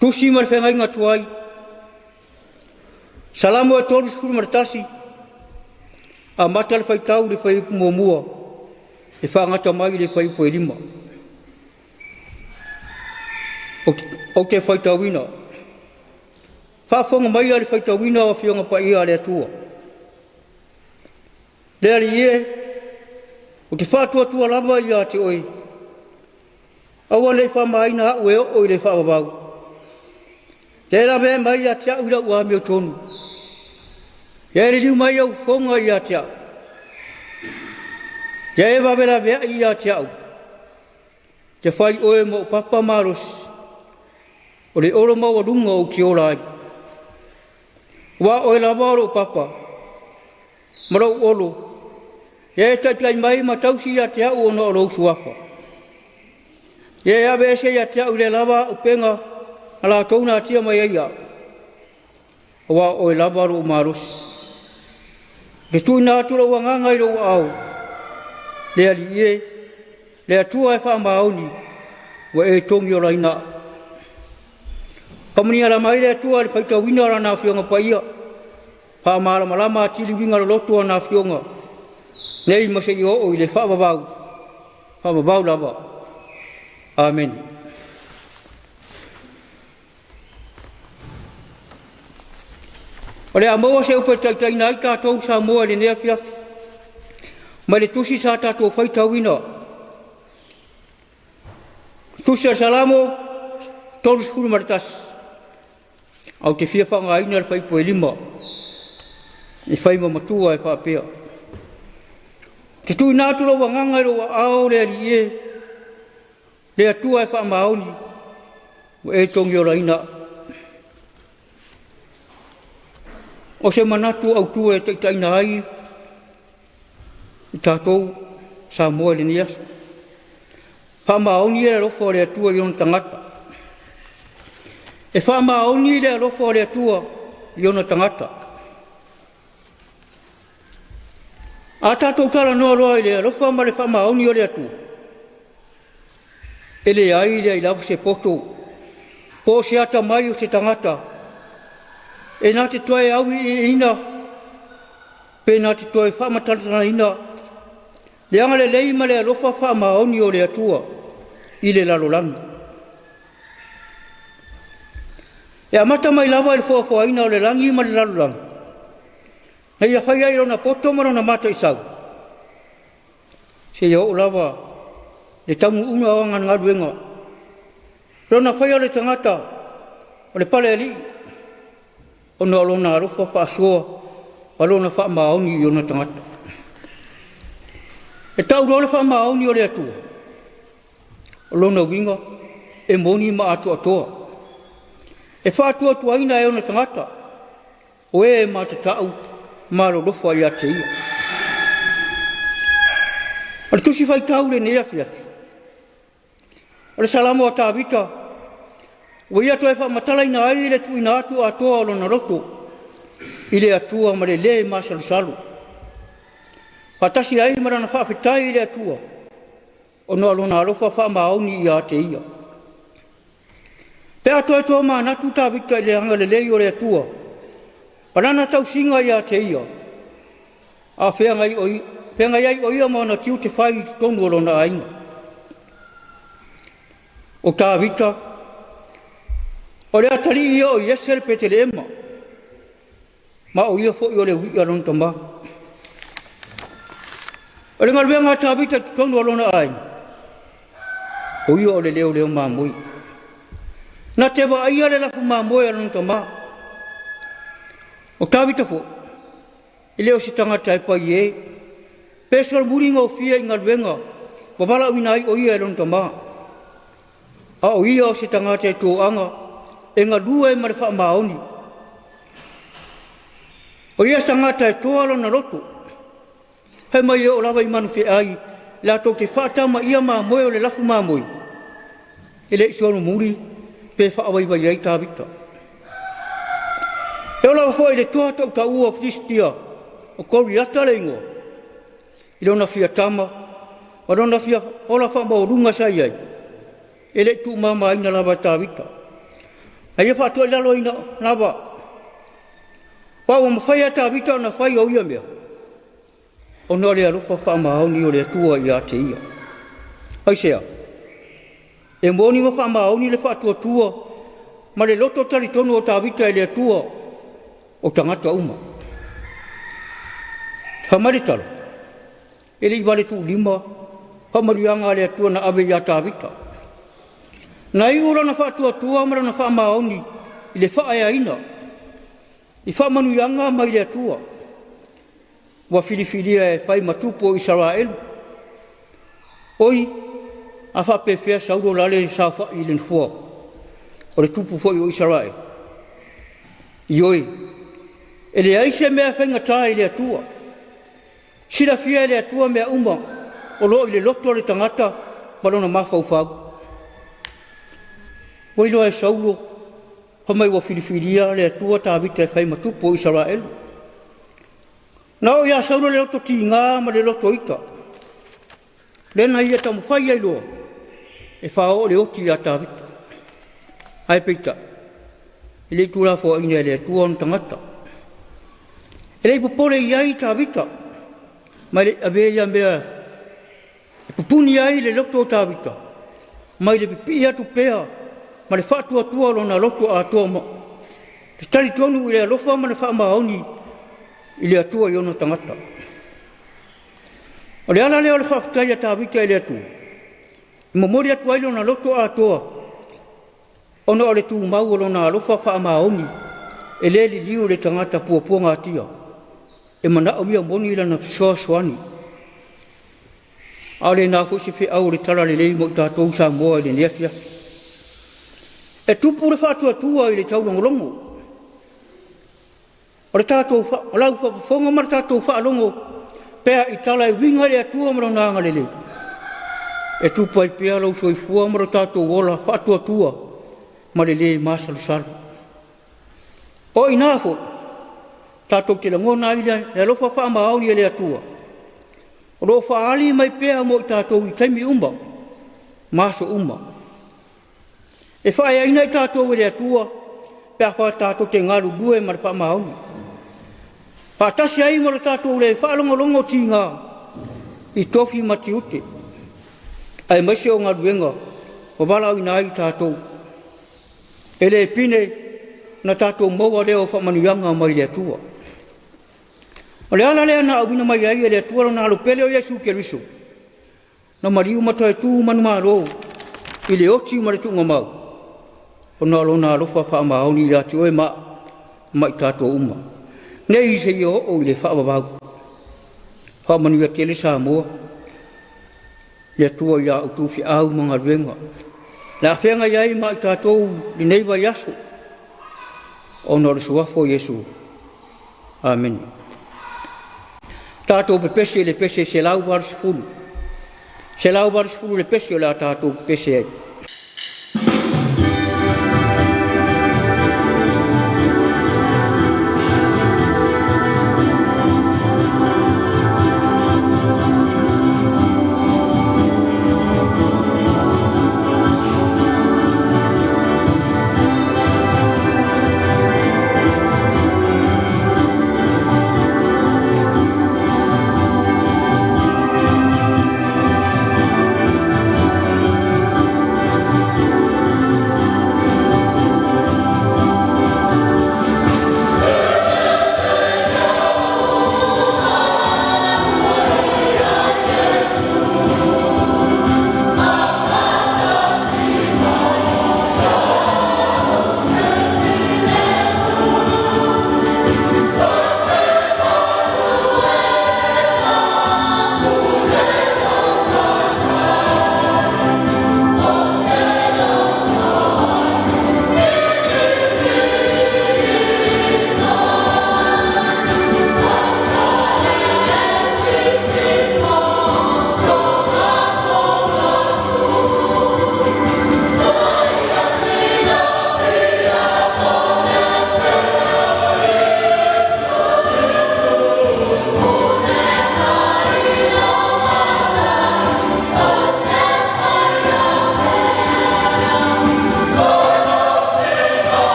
Tusi marwhengai ngatuai. Salamo e toru suru martasi. A mata le whaitau le whaiku mua. e whaangata mai le whai poe lima. O te whaitawina. Whaafonga mai a le whaitawina o whionga pa ia le atua. Lea li e, o te whātua tua lava ia te oi. Aua le whamaina hau e o i le whaababau. Lea la mea mai a te au ila ua meo tonu. Ia e liu mai au whonga ia te au. Ia e wawela mea ia te au. Te whai oe mo papa marosi. O le oro maua runga o ki orai. Wa oe lava oro papa. Marau olo. Ia e taitai mai ma tausi ia te au o no oro usuafa. Ia e awe ese ia te au le lava upenga ala tauna atia mai eia. Wa oe lava oro marosi. Ke tui nā tura wanganga i rau au. Lea li e, lea tua e wha maoni, wa e tongi o raina. Kamani ala mai lea tua le whaita wina ara nā whionga pa ia. Wha maala malama atili winga lo lotua nā whionga. Nei mase i o i le wha babau lava. Amen. O le amoa se upe taitai nai tātou Samoa le nea Afiafi. Ma le tusi sa tātou whaitawina. Tusi a salamo, tolu skuru maritas. Au te fia whanga aina le whaipo e lima. I whaima matua e whaapea. Te tui nātura wanganga i roa ao le ali e. Le atua e whaamaoni. Wa e tongi o raina. O se manatu au tua e taitaina ai. I tātou Samoa le nias. Whamaoni e rofo le atua i ona tangata. E whamaoni le rofo le atua i ona tangata. A tātou tala noa roa i le rofo ma le whamaoni o le atua. E le ai le ilafu se poto. Po se ata mai o se tangata. E nā te toe au i ina. Pe nā te toe whamatatana ina. Le anga le lei ma le alofa wha maoni o le atua i le lalolangi. E amata mai lava le fua ina o le langi ma le lalolangi. Na ia whai ai rona poto ma rona mata i sau. Se ia o lava le tamu unga o anga ngaruenga. Rona whai o le tangata o le pale ali. O no alona arofa wha asua alona wha maoni i ona tangata. E tau role wha maoni o le atua. O lona winga, e moni ma atua toa. E wha atua tua ina e ona tangata. O e ma te tau, ma rorofa i ate ia. O le tusi whai tau le ne Afiafi. O le salamo a tāwita. O ia toa e wha matala ina ai le tu ina atua atoa o lona roto. I le atua ma le le ma salu. Patasi ai marana whawhitai le atua. O no alona arofa wha maoni i a te ia. Pe ato e toa maa natu tā vita i le hanga le lei o le atua. Parana tau singa i a te ia. A whenga i o ia maana tiu te whai i tonu o lona ainga. O tā vita. O le atari ia o iesel pe te le ema. Ma o ia fo i o le hui alon tama. O le ngaruenga tāwita te tonu alona ai. O ia o le leo mamoi. Na te wa aia le lafu mamoi alona tama. O tāwita fo. I leo si tangata e pai e. Pesal muringa o fia i ngaruenga. Wawala uinai o ia alona tama. A o ia o si tangata e tōanga. E ngarua e marewha maoni. O ia tangata e tō alona roto. He mai e o lawa i manu whi ai, la tau te whaatama ia maa moe o le lafu maa moe. E le isi anu muri, pe whaawai wai ai tāwita. E o lawa hoa i le toa tau ta ua Fristia, o kori ata le ingoa. I rona whia tama, o rona whia ola wha mau runga sai ai. E le tu mama aina lawa tāwita. A ia whaatua i lalo ina lawa. Pau o mawhai a tāwita o na whai o ia mea. ona le alufa whaamaoni o le atua i a te ia. Ai sea, e moni wa whaamaoni le whaatua tua, ma le loto tari tonu o tāwita e le atua o tangata uma. Hamaritalo, e le iwale tu lima, hamarianga le atua na awe i a tāwita. Na i ura na whaatua tua mara na whaamaoni i le whaaeaina, i whaamanuianga mai le atua. Wa filifilia e whai matupo o Israel. Oi, a whapewhea sauro lale sa wha i len fua. O le tupu foi o Israel. Ioi, e le aise mea whenga tā i le atua. Sira fia le atua mea uma, o lo i le loto le tangata, marona mawhauwhau. Oi loa e sauro, hamai wa filifilia le atua tā vita e whai matupo o Israel. Nao ia sauro le loto ti ngā ma le loto ita. Lena ia tamu whai ai loa. E whao le oti a tāwita. Ai peita. E le tūra fo ina le atua on tangata. E le popole iai tāwita. Mai le awe ia mea. E pupuni ai le loto tāwita. Mai le pipi atu pea. Ma le whaatua tua lona loto a toa mo. Te tari tonu i le alofa ma le wha maoni. I le atua i ono tangata. O le ala leo le whaakutai a tāwita i le atua. I mamori atua ilo na loto a toa. Ono o le tū mau o lona alofa wha maoni. E le li liu le tangata puapua ngā tia. E mana o mia moni ila na psoa swani. A le nā fusi whi au le tala le lei mo i tātou Samoa i le neafia. E tupu le whaatua tua i le taurangolongo. O le tātou o lau whaafonga mara tātou whaalongo, pēa i tala e winga le atua mara nānga lele. E tupu ai pēa lau soi fua mara tātou wola whaatua tua, ma lele māsalu salu. O i nāfo, tātou te langona i le alofa whaamaoni e le atua. O lo whaali mai pēa mo i tātou i taimi umba, māso umba. E whae aina i tātou e le atua, pēa wha tātou te ngaru due mara whaamaoni. Patasi ai mara tātou le whaalongolongo ti ngā i tofi mati ute. Ai maise o ngā ruenga o wala i nai tātou. E le pine na tātou maua leo whamanuianga mai le atua. O le ala lea na awina mai ai le atua na alopele o Yesu Keriso. Na mariu mato e tū manu maro i le oti mare tunga mau. O na alo na alofa whaamaoni i atu e mai tātou uma. Nei se yo o le fa ba fa manu ya tele Samoa le tua ya tu fi au manga renga la fenga ya i ma ta to ni nei ba yasu ono le sua fo Yesu amen ta to pe pese le pese se lau bar fulu le pese la ta to pese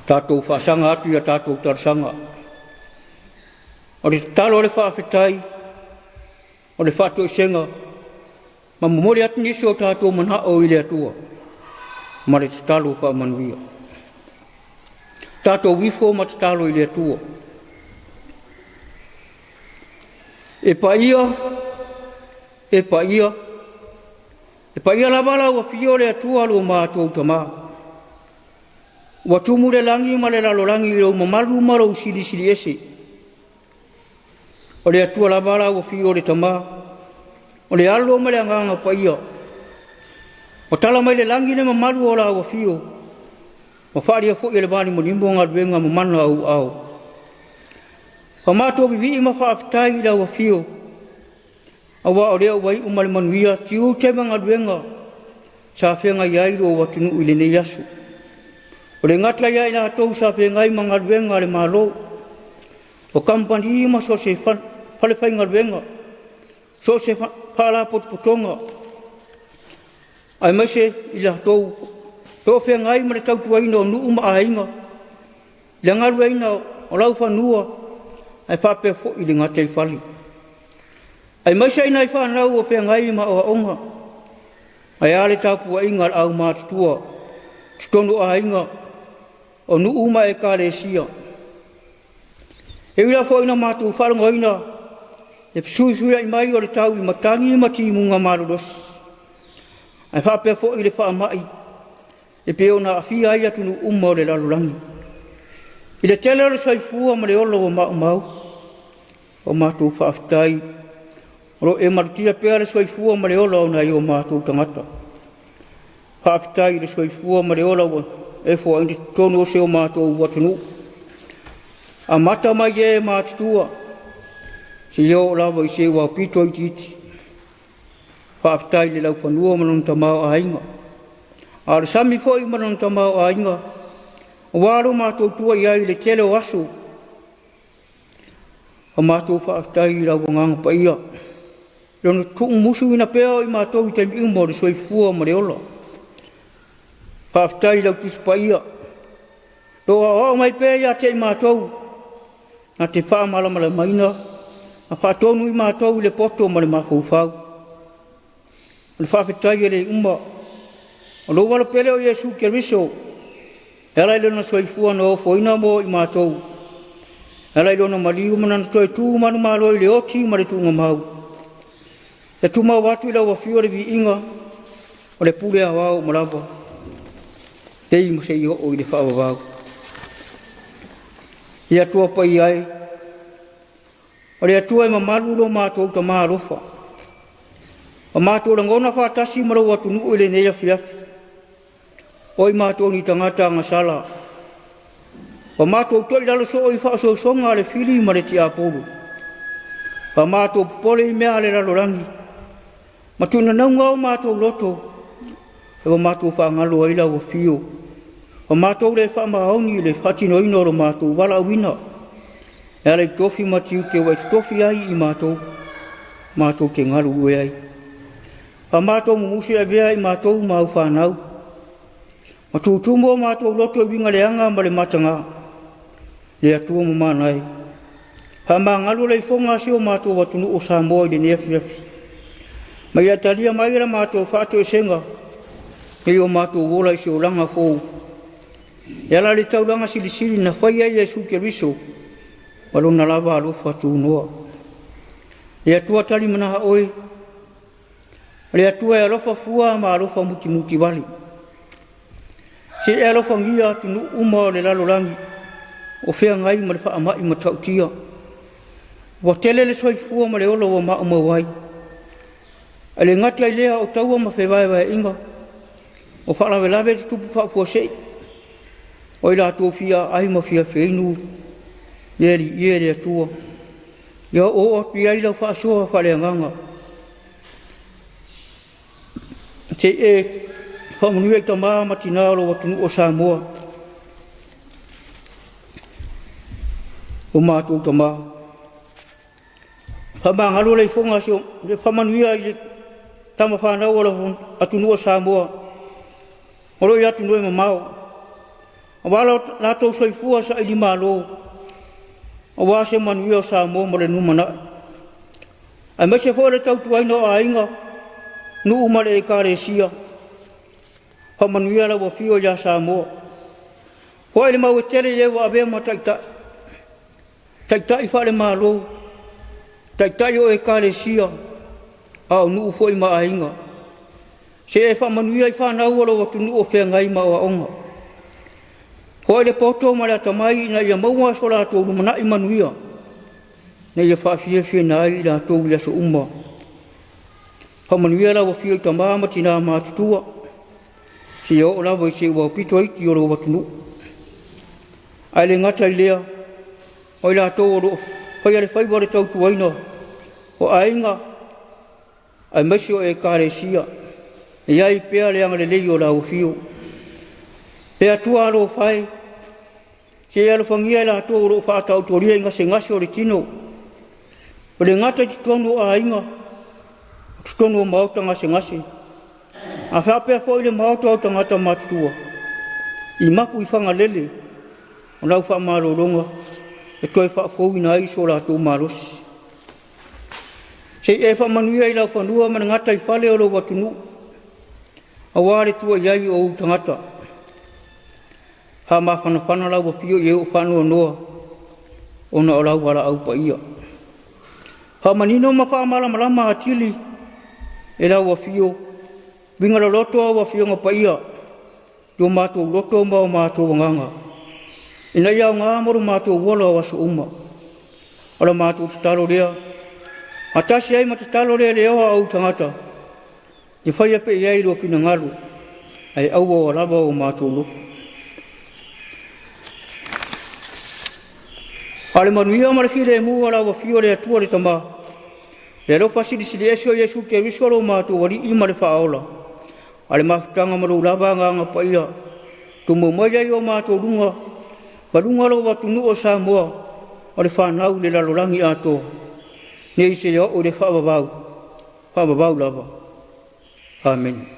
Tātou whaasanga atu ia tātou tarasanga. O le talo le whaafetai, o le whaatou senga, ma momori atu nisi o tātou manha o i le atua, ma le talo whaamanuia. Tātou wifo ma te talo i le atua. E pa ia la bala wa fio le atua lo mātou tama. Wa tumu le langi ma le lalo langi o mamalu ma lo sili ese. O le atua la bala wa fio le tama. O le alo ma le anganga pa ia. O tala mai le langi le mamalu o la wa fio. O wharia fo i le bani mo nimbo ngā ruenga mo mana au. Pa mātou bibi ima whaafitai la wa fio. Awa o lea wai umale manuia tiu te mga ruenga. Sa whenga iairo o watunu i le ne yasu. O le ngata ia ina atou sa whenga i mga ruenga le malo. O kampani ima so se pale whai ngā ruenga. So se pala potupotonga. Ai maise i le atou. Tō whenga i ma le tautuaina o nuu ma ahinga. Le ngaruaina o lau whanua. Ai whape fo i le ngata i whali. Ai maisa ina i whanau o whengai ma o onga. Ai ale Tapuaiga au mātutua. Titono a inga o nuu ma e kāresia. E wila fo ina mātu wharonga ina. E pisuisuia i mai o le tau i matangi i mati munga marudos. Ai whape fo i le whaamai. E peo na awhia ia tunu o le lalurangi. I le tele o le saifua ma le olo o mau. O mātu whaafitai. Ro e marutia pea le soifua ma le ola o na i o mātou tangata. Whaapitai le soifua ma le ola o e fua indi tonu o se o mātou watunu. A mata mai e mātutua. Se iau o lawa i se wau pito i titi. Whaapitai le lau whanua manon tamau a inga. A le sami fo i manon tamau a inga. O waro mātou tua i ai le tele o aso. A mātou whaapitai lau nganga pa ia. Lono tu musu ina peo i mātou i taimi umo le soifua ma le ola. Whaafitai lau tuspa ia. Loa o mai pea ia te i mātou. Na te whaamala ma le maina. A whaatonu i mātou le poto ma le mawhauwhau. Le whaafitai e le uma. O lo wala pele o Yesu Keriso. Elai lona soifua na o foina mo i mātou. Elai lona maliu manana toi tū manu maloi le oti ma le tūnga mau. E tu mau watu ila wa fiore vi inga o le pule a wau malawa. Tei mo se i o i le whawa wau. I atua pa i ai. O le atua i mamalu lo mātou ta maa rofa. O mātou langona whaatasi mara watu nuu i le nei Afiafi. O i mātou ni tangata ngasala. O mātou toi lalo so o i wha so songa le fili ma le ti apolu. O mātou pole i mea le lalo rangi. Matuna naunga o mātou loto. E o mātou whaangalo aila o fio. O mātou le whaamahaoni le whatino ino o mātou wala wina. E alei tofi matiu te wai tofi ai i mātou. Mātou te ngaru ue ai. A mātou mumusi a bea i mātou mau whanau. Matutumo o mātou loto i winga leanga ma le matanga. Le atua mo manai. Ha mangalo le fonga si o mātou watunu o Samoa i le Afiafi. Mai atalia mai la mātou whaato e senga. Hei o mātou wola i se o langa fōu. E ala le taulanga silisili na whai ai Yesu Keriso. Walona lava alofa tūnoa. Le atua tali manaha oe. Le atua e alofa fua ma alofa muti wali. Se e alofa ngia tunu uma o le lalolangi. O whea ngai ma le wha amai ma tautia. Wa tele le soifua ma le olo wa ma umawai. Ale ngati ai lea o taua ma whewaiwa inga. O whalawe lawe te tupu whaafua sei. O ila atua fia ai ma fia wheinu. Ieri atua. Ia o atu ai lau whaasua whalea nganga. Te e whamunui ta maa matinaro watunu o Samoa. O mātou ta maa. Whamangalo lei whonga sio. Le whamanui ai le tama whanau ala atunu o Samoa. Oro i atunui ma mau. Wala la to soi fua sa i malo. O wa se manuia Samoa mo le numana. Ai me se fo le tau tuai no ainga. Nu umare e karesia. Ha manuia la wa fio ya Samoa. Ko ele mau tele ye wa be ma taita. Taita I fa le malo. Taita yo e karesia. Au nu fo I ma ainga. Se e fa manuia I fa na wo lo tu nu o fe ngai ma wa onga. Ko le poto ma la tamai na ia mau so la to mana I manuia. Na ia fa fie na I la to ya so umma. Ha manuia la wo fio tama ma tina ma tutua. Si o la wo se wo pito I ki o lo tu. Ai le ngata lea. O la to o ko ia le fai bo le tau tuaina. O ainga ai mesio e karesia. Ia I pea le anga le leo la wo fio. Pea tua lo fai. Se ia lo fangia la to o fa tau to ria inga se ngasi o le tino. O le ngata ti tonu a inga. Tonu o mauta ngasi ngasi. A fa pea fo ile mauta o tangata matua. I mapu I fanga lele. O lau fa malo longa. E toi fa fo ina I so la to malos. Se e fa manuia I la fanua man ngata I fale o lo watunu. A wale tua iai o tangata. Ha ma fana la wo fio ye o fano noa. Ona o lau wala au pa ia. Ha manino ma fa mala malama atili. E la wo fio. Binga lo loto wo fio nga pa ia. Do mato loto ma o mato nganga. Ina ia nga moru mato wola wa so umma. Ala mato talo rea. Atasi ai mata talo rea le o au tangata. I fai pe ia I lo fina ngalu. Ai au o lava o mato lo. Ale manuia ma le file mu ala wa fio le atua le tama. Le lo pasili sili esio Yesu ke risolo mato wali I ma le faola. Ale mafutanga ma lo lava nga pa ia. Tumo moja I o mato lunga. Balunga lo watu nu o Samoa. O le whanau le lalolangi ato. Ne I se yo o le whababau. Whababau lava. Amen.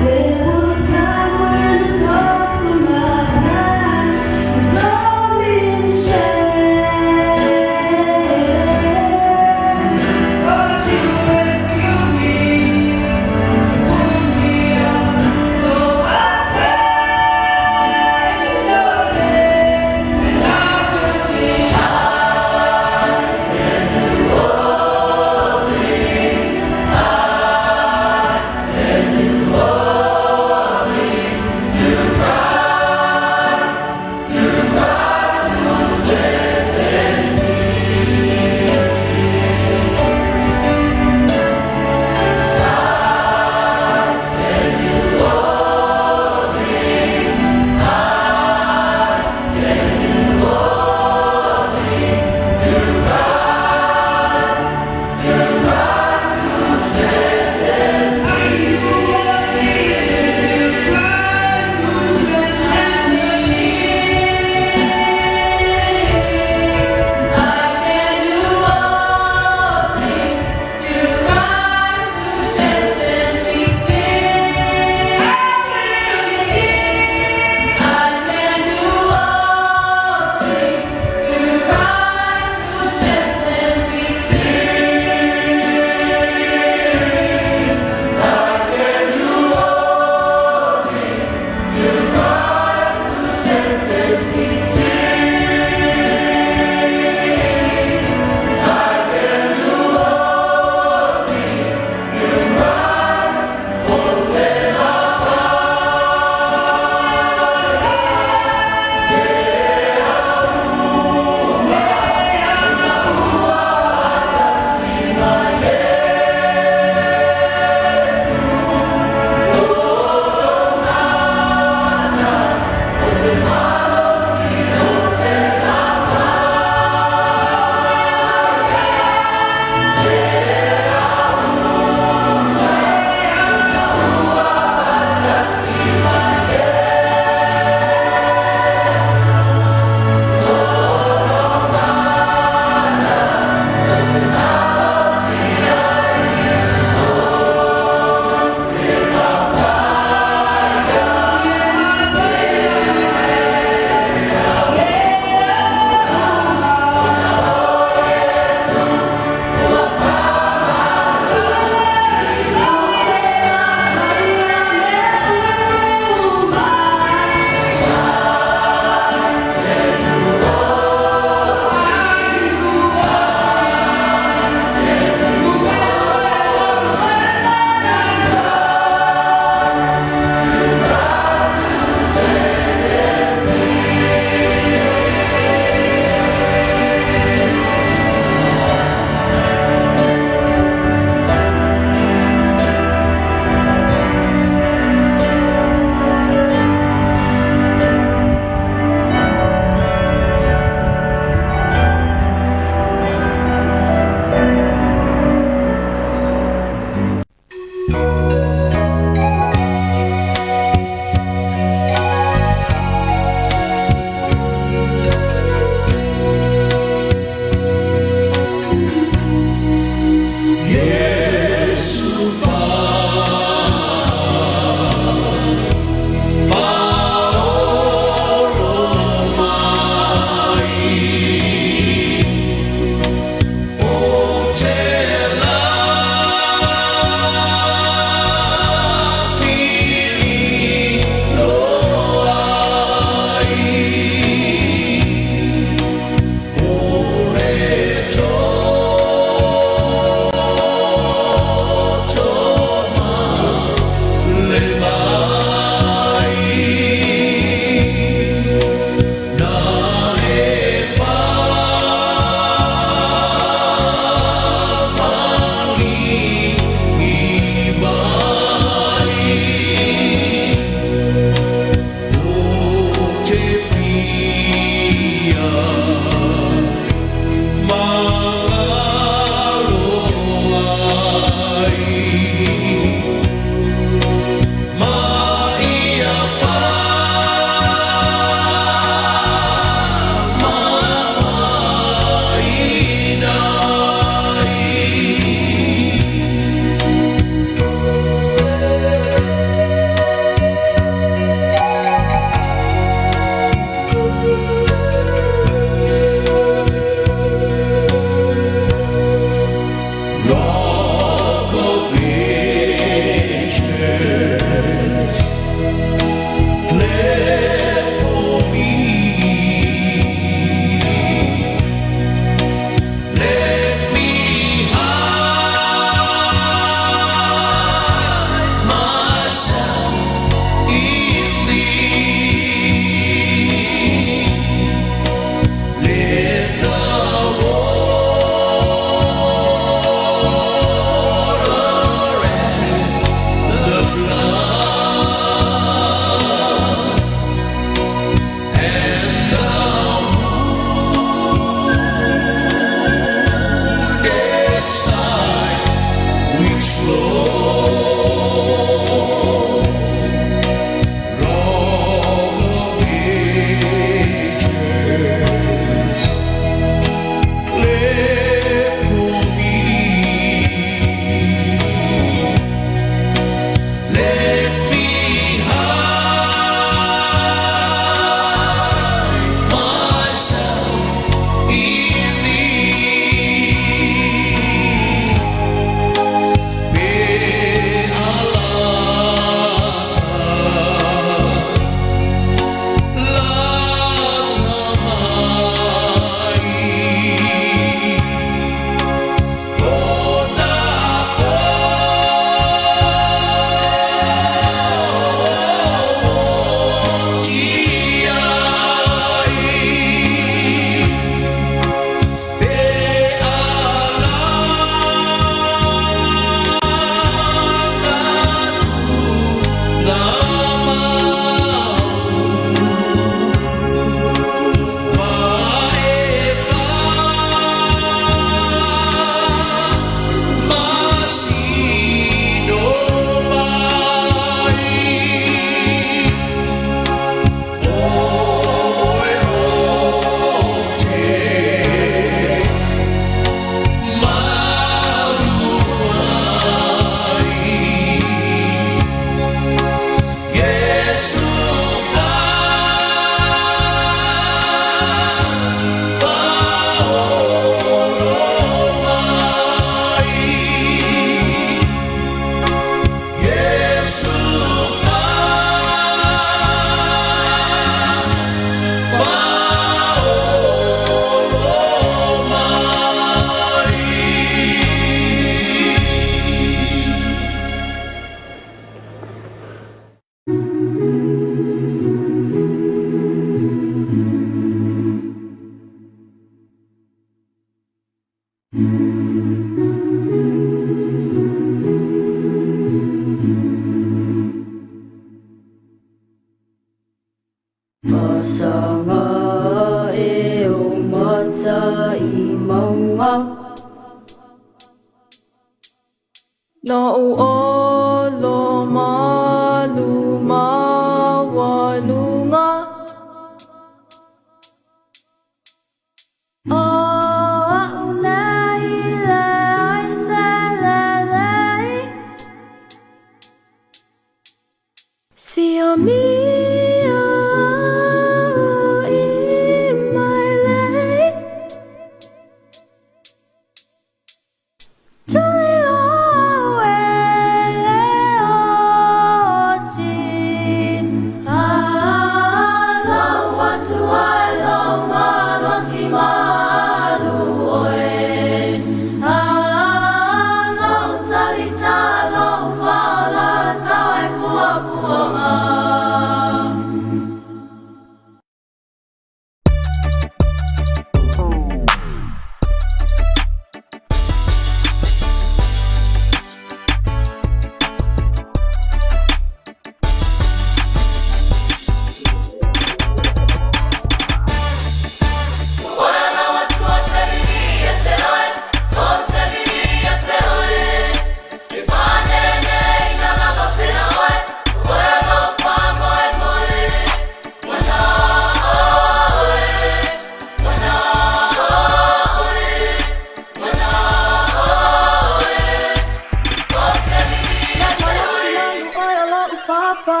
pa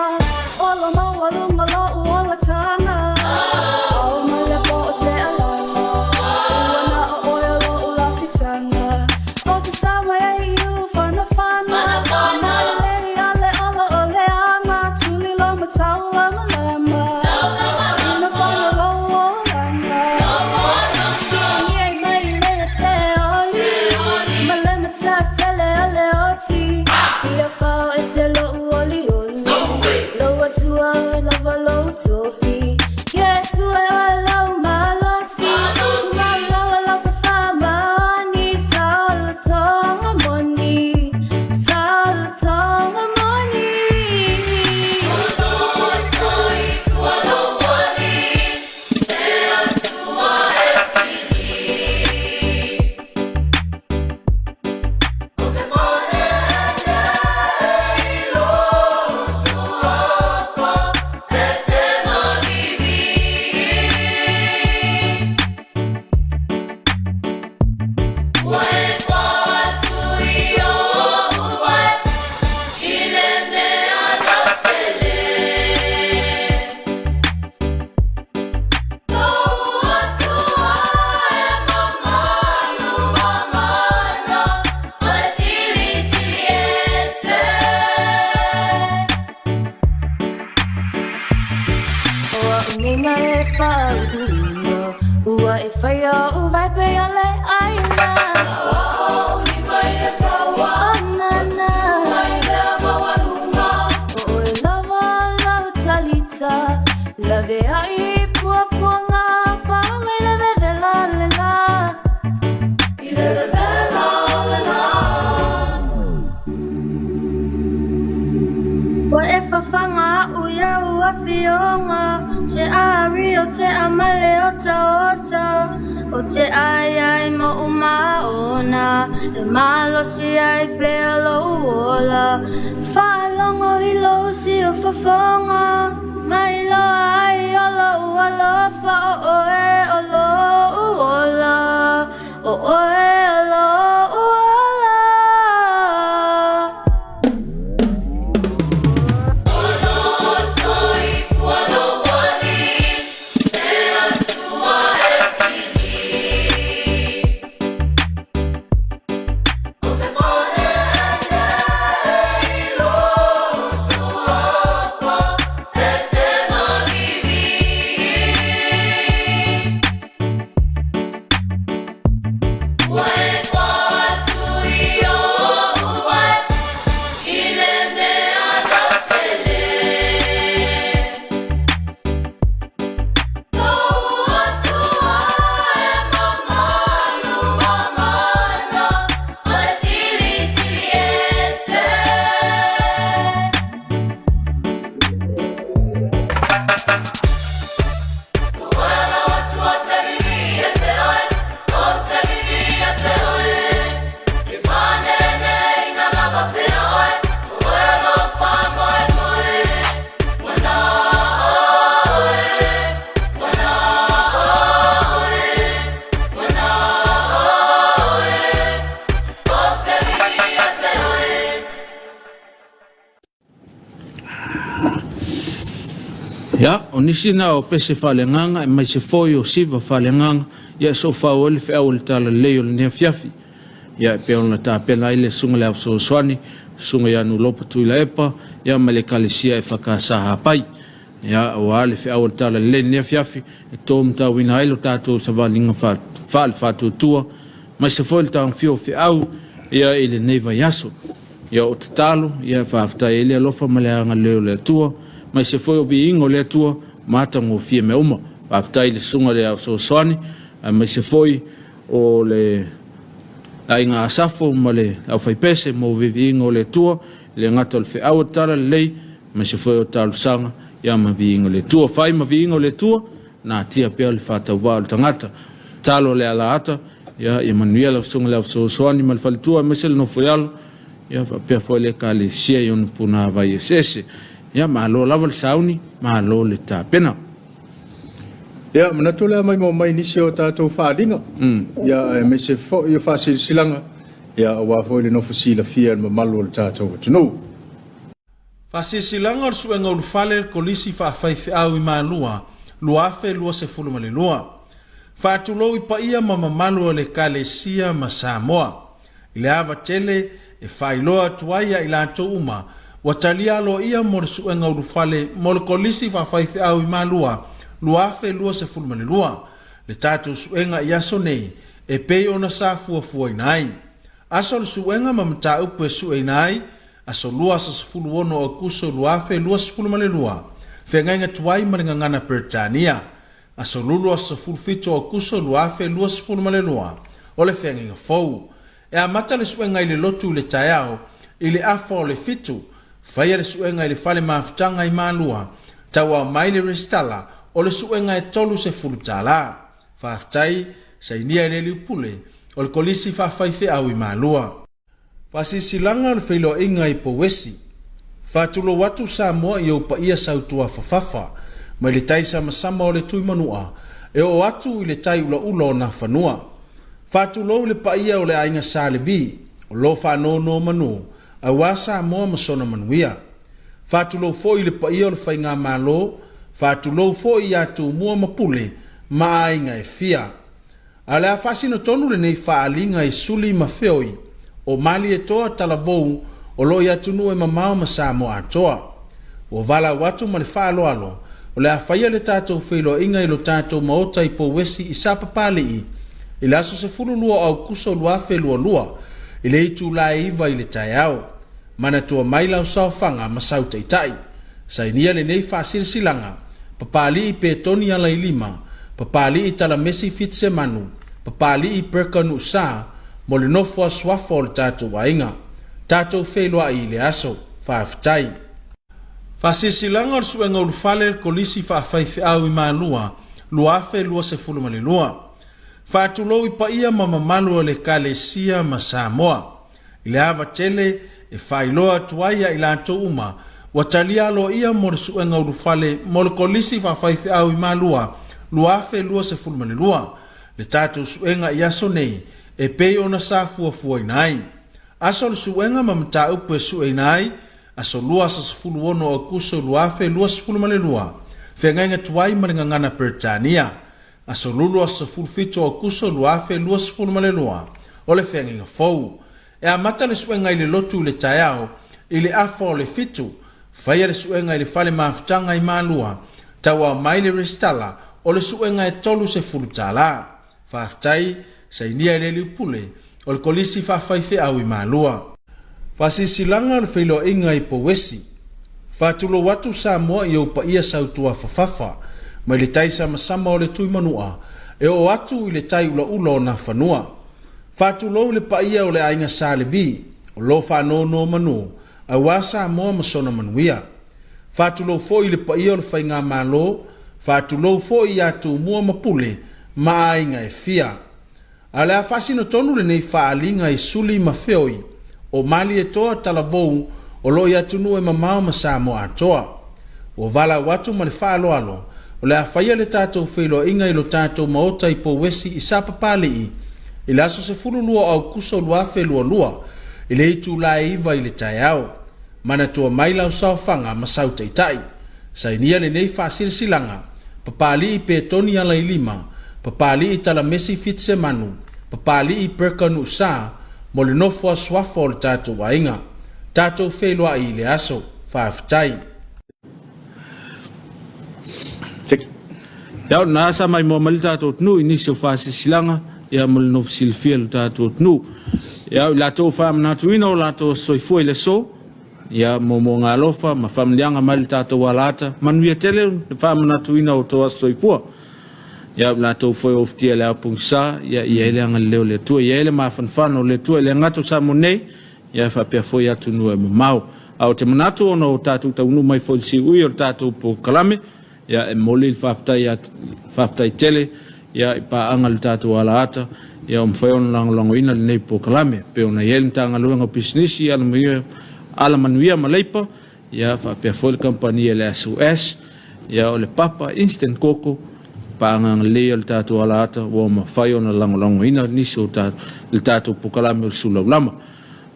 ola mawalunga lo ola tanga au male po te alanga wana oya lo ula fitanga o te sama e you fana fana male ale ala ole ama tuli lo mataula malama ina fana lo olanga ye mai le se oli male mata sele ale oti ia fa ese lo oli Tua lava lo tofi yes tua lo malosi malo la fama ni sal tonga moni Olo soi olo wali ea tua esili o te fone Se ari o te amale o taota o te ai mo uma ona e malo si ai pelo ola fa longo I lo si o fafonga mai lo ai olo fa o e olo ola o e olo Ya, onisina o pese falenganga, mai se foi o siva falenganga, ya so fa o le fe au le tala leo le Afiafi. Ya pe ona ta pena ile sunga le so swani, sunga ya no lopo tu la epa, ya male kalisia e fakasa hapai. Ya o ale fe au le tala le Afiafi, e tom ta wina ilo tato sa valinga fa tua, mai se foi le ta fio fe au, ya ile neva yaso. Ya o talo, ya fa afta ile lofa male anga leo le tua. Mai se foi o viingo le tua mata ngo fie me uma aftai le sunga le so soni mai se foi o le ainga asafo male au fai pese mo viingo le tua le ngato le fe au tala le mai se foi o tal sanga ya ma viingo le tua fai ma viingo le tua na tia pe le fata wal tangata talo le ala ata ya Emmanuel sunga le so soni mal fal tua mesel no foial ya pe foi le kale sia yon puna vai sese ya malo laval sauni malo le ta pena ya manatole mai mo mai nisi o tatou faalinga ya me se fo yo fa silanga ya wa fo le no fosila fia ma malo le tatou tunu Fasisilanga o suenga o lufale kolisi faafaife au I malua, luafe lua se fulu malilua. Faatulo I paia mamamalu o le kalesia ma Samoa. Ile ava tele e failoa tuaia ila ato uma, watalia lo ia mo le suenga o lufale mo le kolisi faafaife au I malua, luafe lua se fulu malilua. Le tatu suenga iaso nei, e pei ona sa fuafua inai. Aso le suenga mamata upu e sue inai, aso lua sa sefulu ono o kuso luafe lua sefulu malilua. Whengainga tuai malingangana Britania. Aso lulu sa sefulu fito o kuso luafe lua sefulu malilua. Ole whengainga fau. E a mata le suenga ile lotu le taiao, ile afa o le fitu. Whaia le suenga ile fale maafutanga I malua. Tawa maile restala, o le suenga e tolu sefulu tala. Whaftai, sa inia ele liupule, o le kolisi whawhaife au I malua. Fasisilanga le whilo inga I powesi. Fatulo watu Samoa I upa ia sautua fafafa, mai le taisa masama o le tui manua, e o watu I le tai ula ula o na whanua. Fatulo le pa ia o le ainga salevi, o lo whanono manu, a wa Samoa masona manuia. Fatulo fo I le pa ia o le whainga malo, fatulo fo I atu mua mapule, ma ainga e fia. Ale a fasino tonu le nei whaalinga I suli mafeoi, o mali e toa talavou, o lo ia tunu e mamao ma Samoa atoa. O vala watu ma le whaaloalo, o le a whaia le tātou whilo inga I lo tātou maota I powesi I sapapali I le aso se fulu lua au kuso luafe lua lua, I le itu la iwa I le taiao, mana tua maila o saofanga ma sauta itai. Sa inia le nei whasilsilanga, papali I petoni ala I lima, papali I talamesi fitse manu, papali I perkanu sa, mo le nofo a swafo o le tātou wainga. Tātou wheloa I le aso, whaaftai. Fasisilanga o suenga o lufale kolisi whaafaife au I malua, luafe lua se fulu malilua. Faatulo I paia mamamalu o le kalesia ma Samoa. Ile ava tele e whailoa tuaia ila ato uma, watalia lo ia mo le suenga o lufale mo le kolisi whaafaife au I malua, luafe lua se fulu malilua. Le tātou suenga iaso nei, e pei ona sa fuafua inai. Aso le suenga mamata upu e sue inai, aso lua sa sefulu ono o kuso luafe lua sefulu malilua. Whengainga tuai malingangana Britania. Aso lulu sa sefulu fito o kuso luafe lua sefulu malilua. Ole whengainga fau. E a mata le suenga ile lotu le taiao, ile afa o le fitu. Whaia le suenga ile fale maafutanga I malua. Tawa maile restala, o le suenga e tolu sefulu tala. Whaftai, sa inia ele liupule, o le kolisi whawhaife au I malua. Fasisilanga le whilo inga I powesi. Fatulo watu Samoa I upa ia sautua fafafa, mai le taisa masama o le tui manua, e o watu I le tai ula ula o na whanua. Fatulo le pa ia o le ainga salevi, o lo whanono manu, a wa Samoa masona manuia. Fatulo fo I le pa ia o le whainga malo, fatulo fo I atu mua mapule, ma ainga e fia. Ale a fasino tonu le nei whaalinga I suli mafeoi, o mali e toa talavou, o lo ia tunu e mamao ma Samoa atoa. O vala watu ma le whaaloalo, o le a whaia le tātou whilo inga I lo tātou maota I powesi I sapapali I le aso se fulu lua au kuso luafe lua lua, I le itu la iwa I le taiao, mana tua maila o saofanga ma sauta itai. Sa inia le nei whasilsilanga, papali I petoni ala I lima, papali I talamesi fitse manu, papali I perkanu sa, mo le nofo a swafo o le tātou wainga. Tātou wheloa I le aso, whaaftai. Iau nasa mai mo mali tātou tnu inisi o whasilanga, ia mo le nofu silfia le tātou tnu. Iau lātou whamanatuina o lātou soifua I le so, ia mo ngā lofa, ma whamlianga mai le tātou walata, manuia tele le whamanatuina o toa soifua. Ia lātou foi oftia le apungsa, ia ele anga leo le tua, ia ele mawhanwhano le tua, le ngato sa mo nei, ia whapea foi atu nua mau. Au te manatu ona o tātou taunu mai foi si ui o tātou po kalame, ia e moli whaftai tele, ia I paanga le tātou ala ata, ia mwhai ona lango ina le nei po kalame, pe ona iele tanga luenga pisnisi, ala manuia maleipa, ia whapea foi le kampania le SOS, ia o le papa instant koko, paangang lea le tātou ala ata, wa ma whai ona lango ina, nisi o le tātou pokalame o Suluaulama.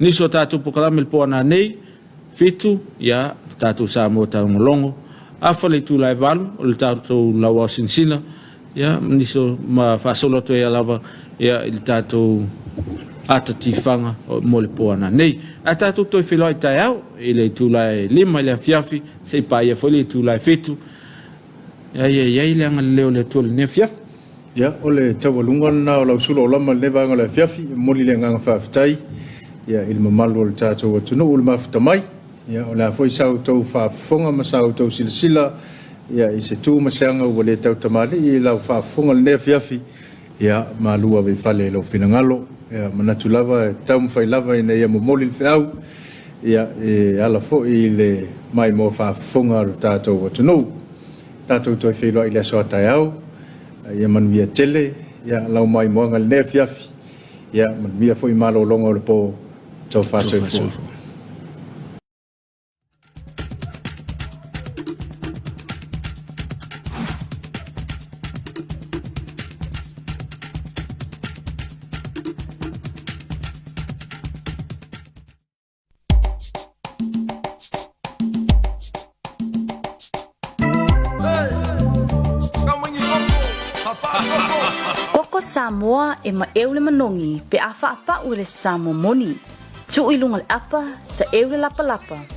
Nisi o tātou pokalame le poana nei, fitu ia tātou Samoa taumolongo afa le tūlai valu o le tātou laua sinsina ia niso ma whasolo to ia lava ia il tātou atatifanga mo le poana nei a tātou toi whiloi tai au i le tūlai lima i le Afiafi sei pai e foli tūlai fitu ia le anga leo le tūle ne Afiafi ia o le taualunga na o lau Suluaulama le vanga le Afiafi moli le nganga whaafitai ia il mamalu o le tātou atunu o le mafuta mai ia o le afoi sau tau whaafonga ma sau tau silasila ia i se tū maseanga ua le tau tamale i lau whaafonga le ne Afiafi ia malua vei fale lau finangalo ia manatu lava tau mwhai lava ina ia momoli le whiau ia ala fo i le mai mo whaafonga o tātou atunu tātou toi wheloa i le asoa tai au ia manuia tele ia lau mai moanga le ne Afiafi ia manuia fo i malo longa o le po tau whaasoi fua. Koko Samoa e ma eule manongi pe afa apa ule Samoa moni. Tu ilunga le apa sa eule lapa lapa.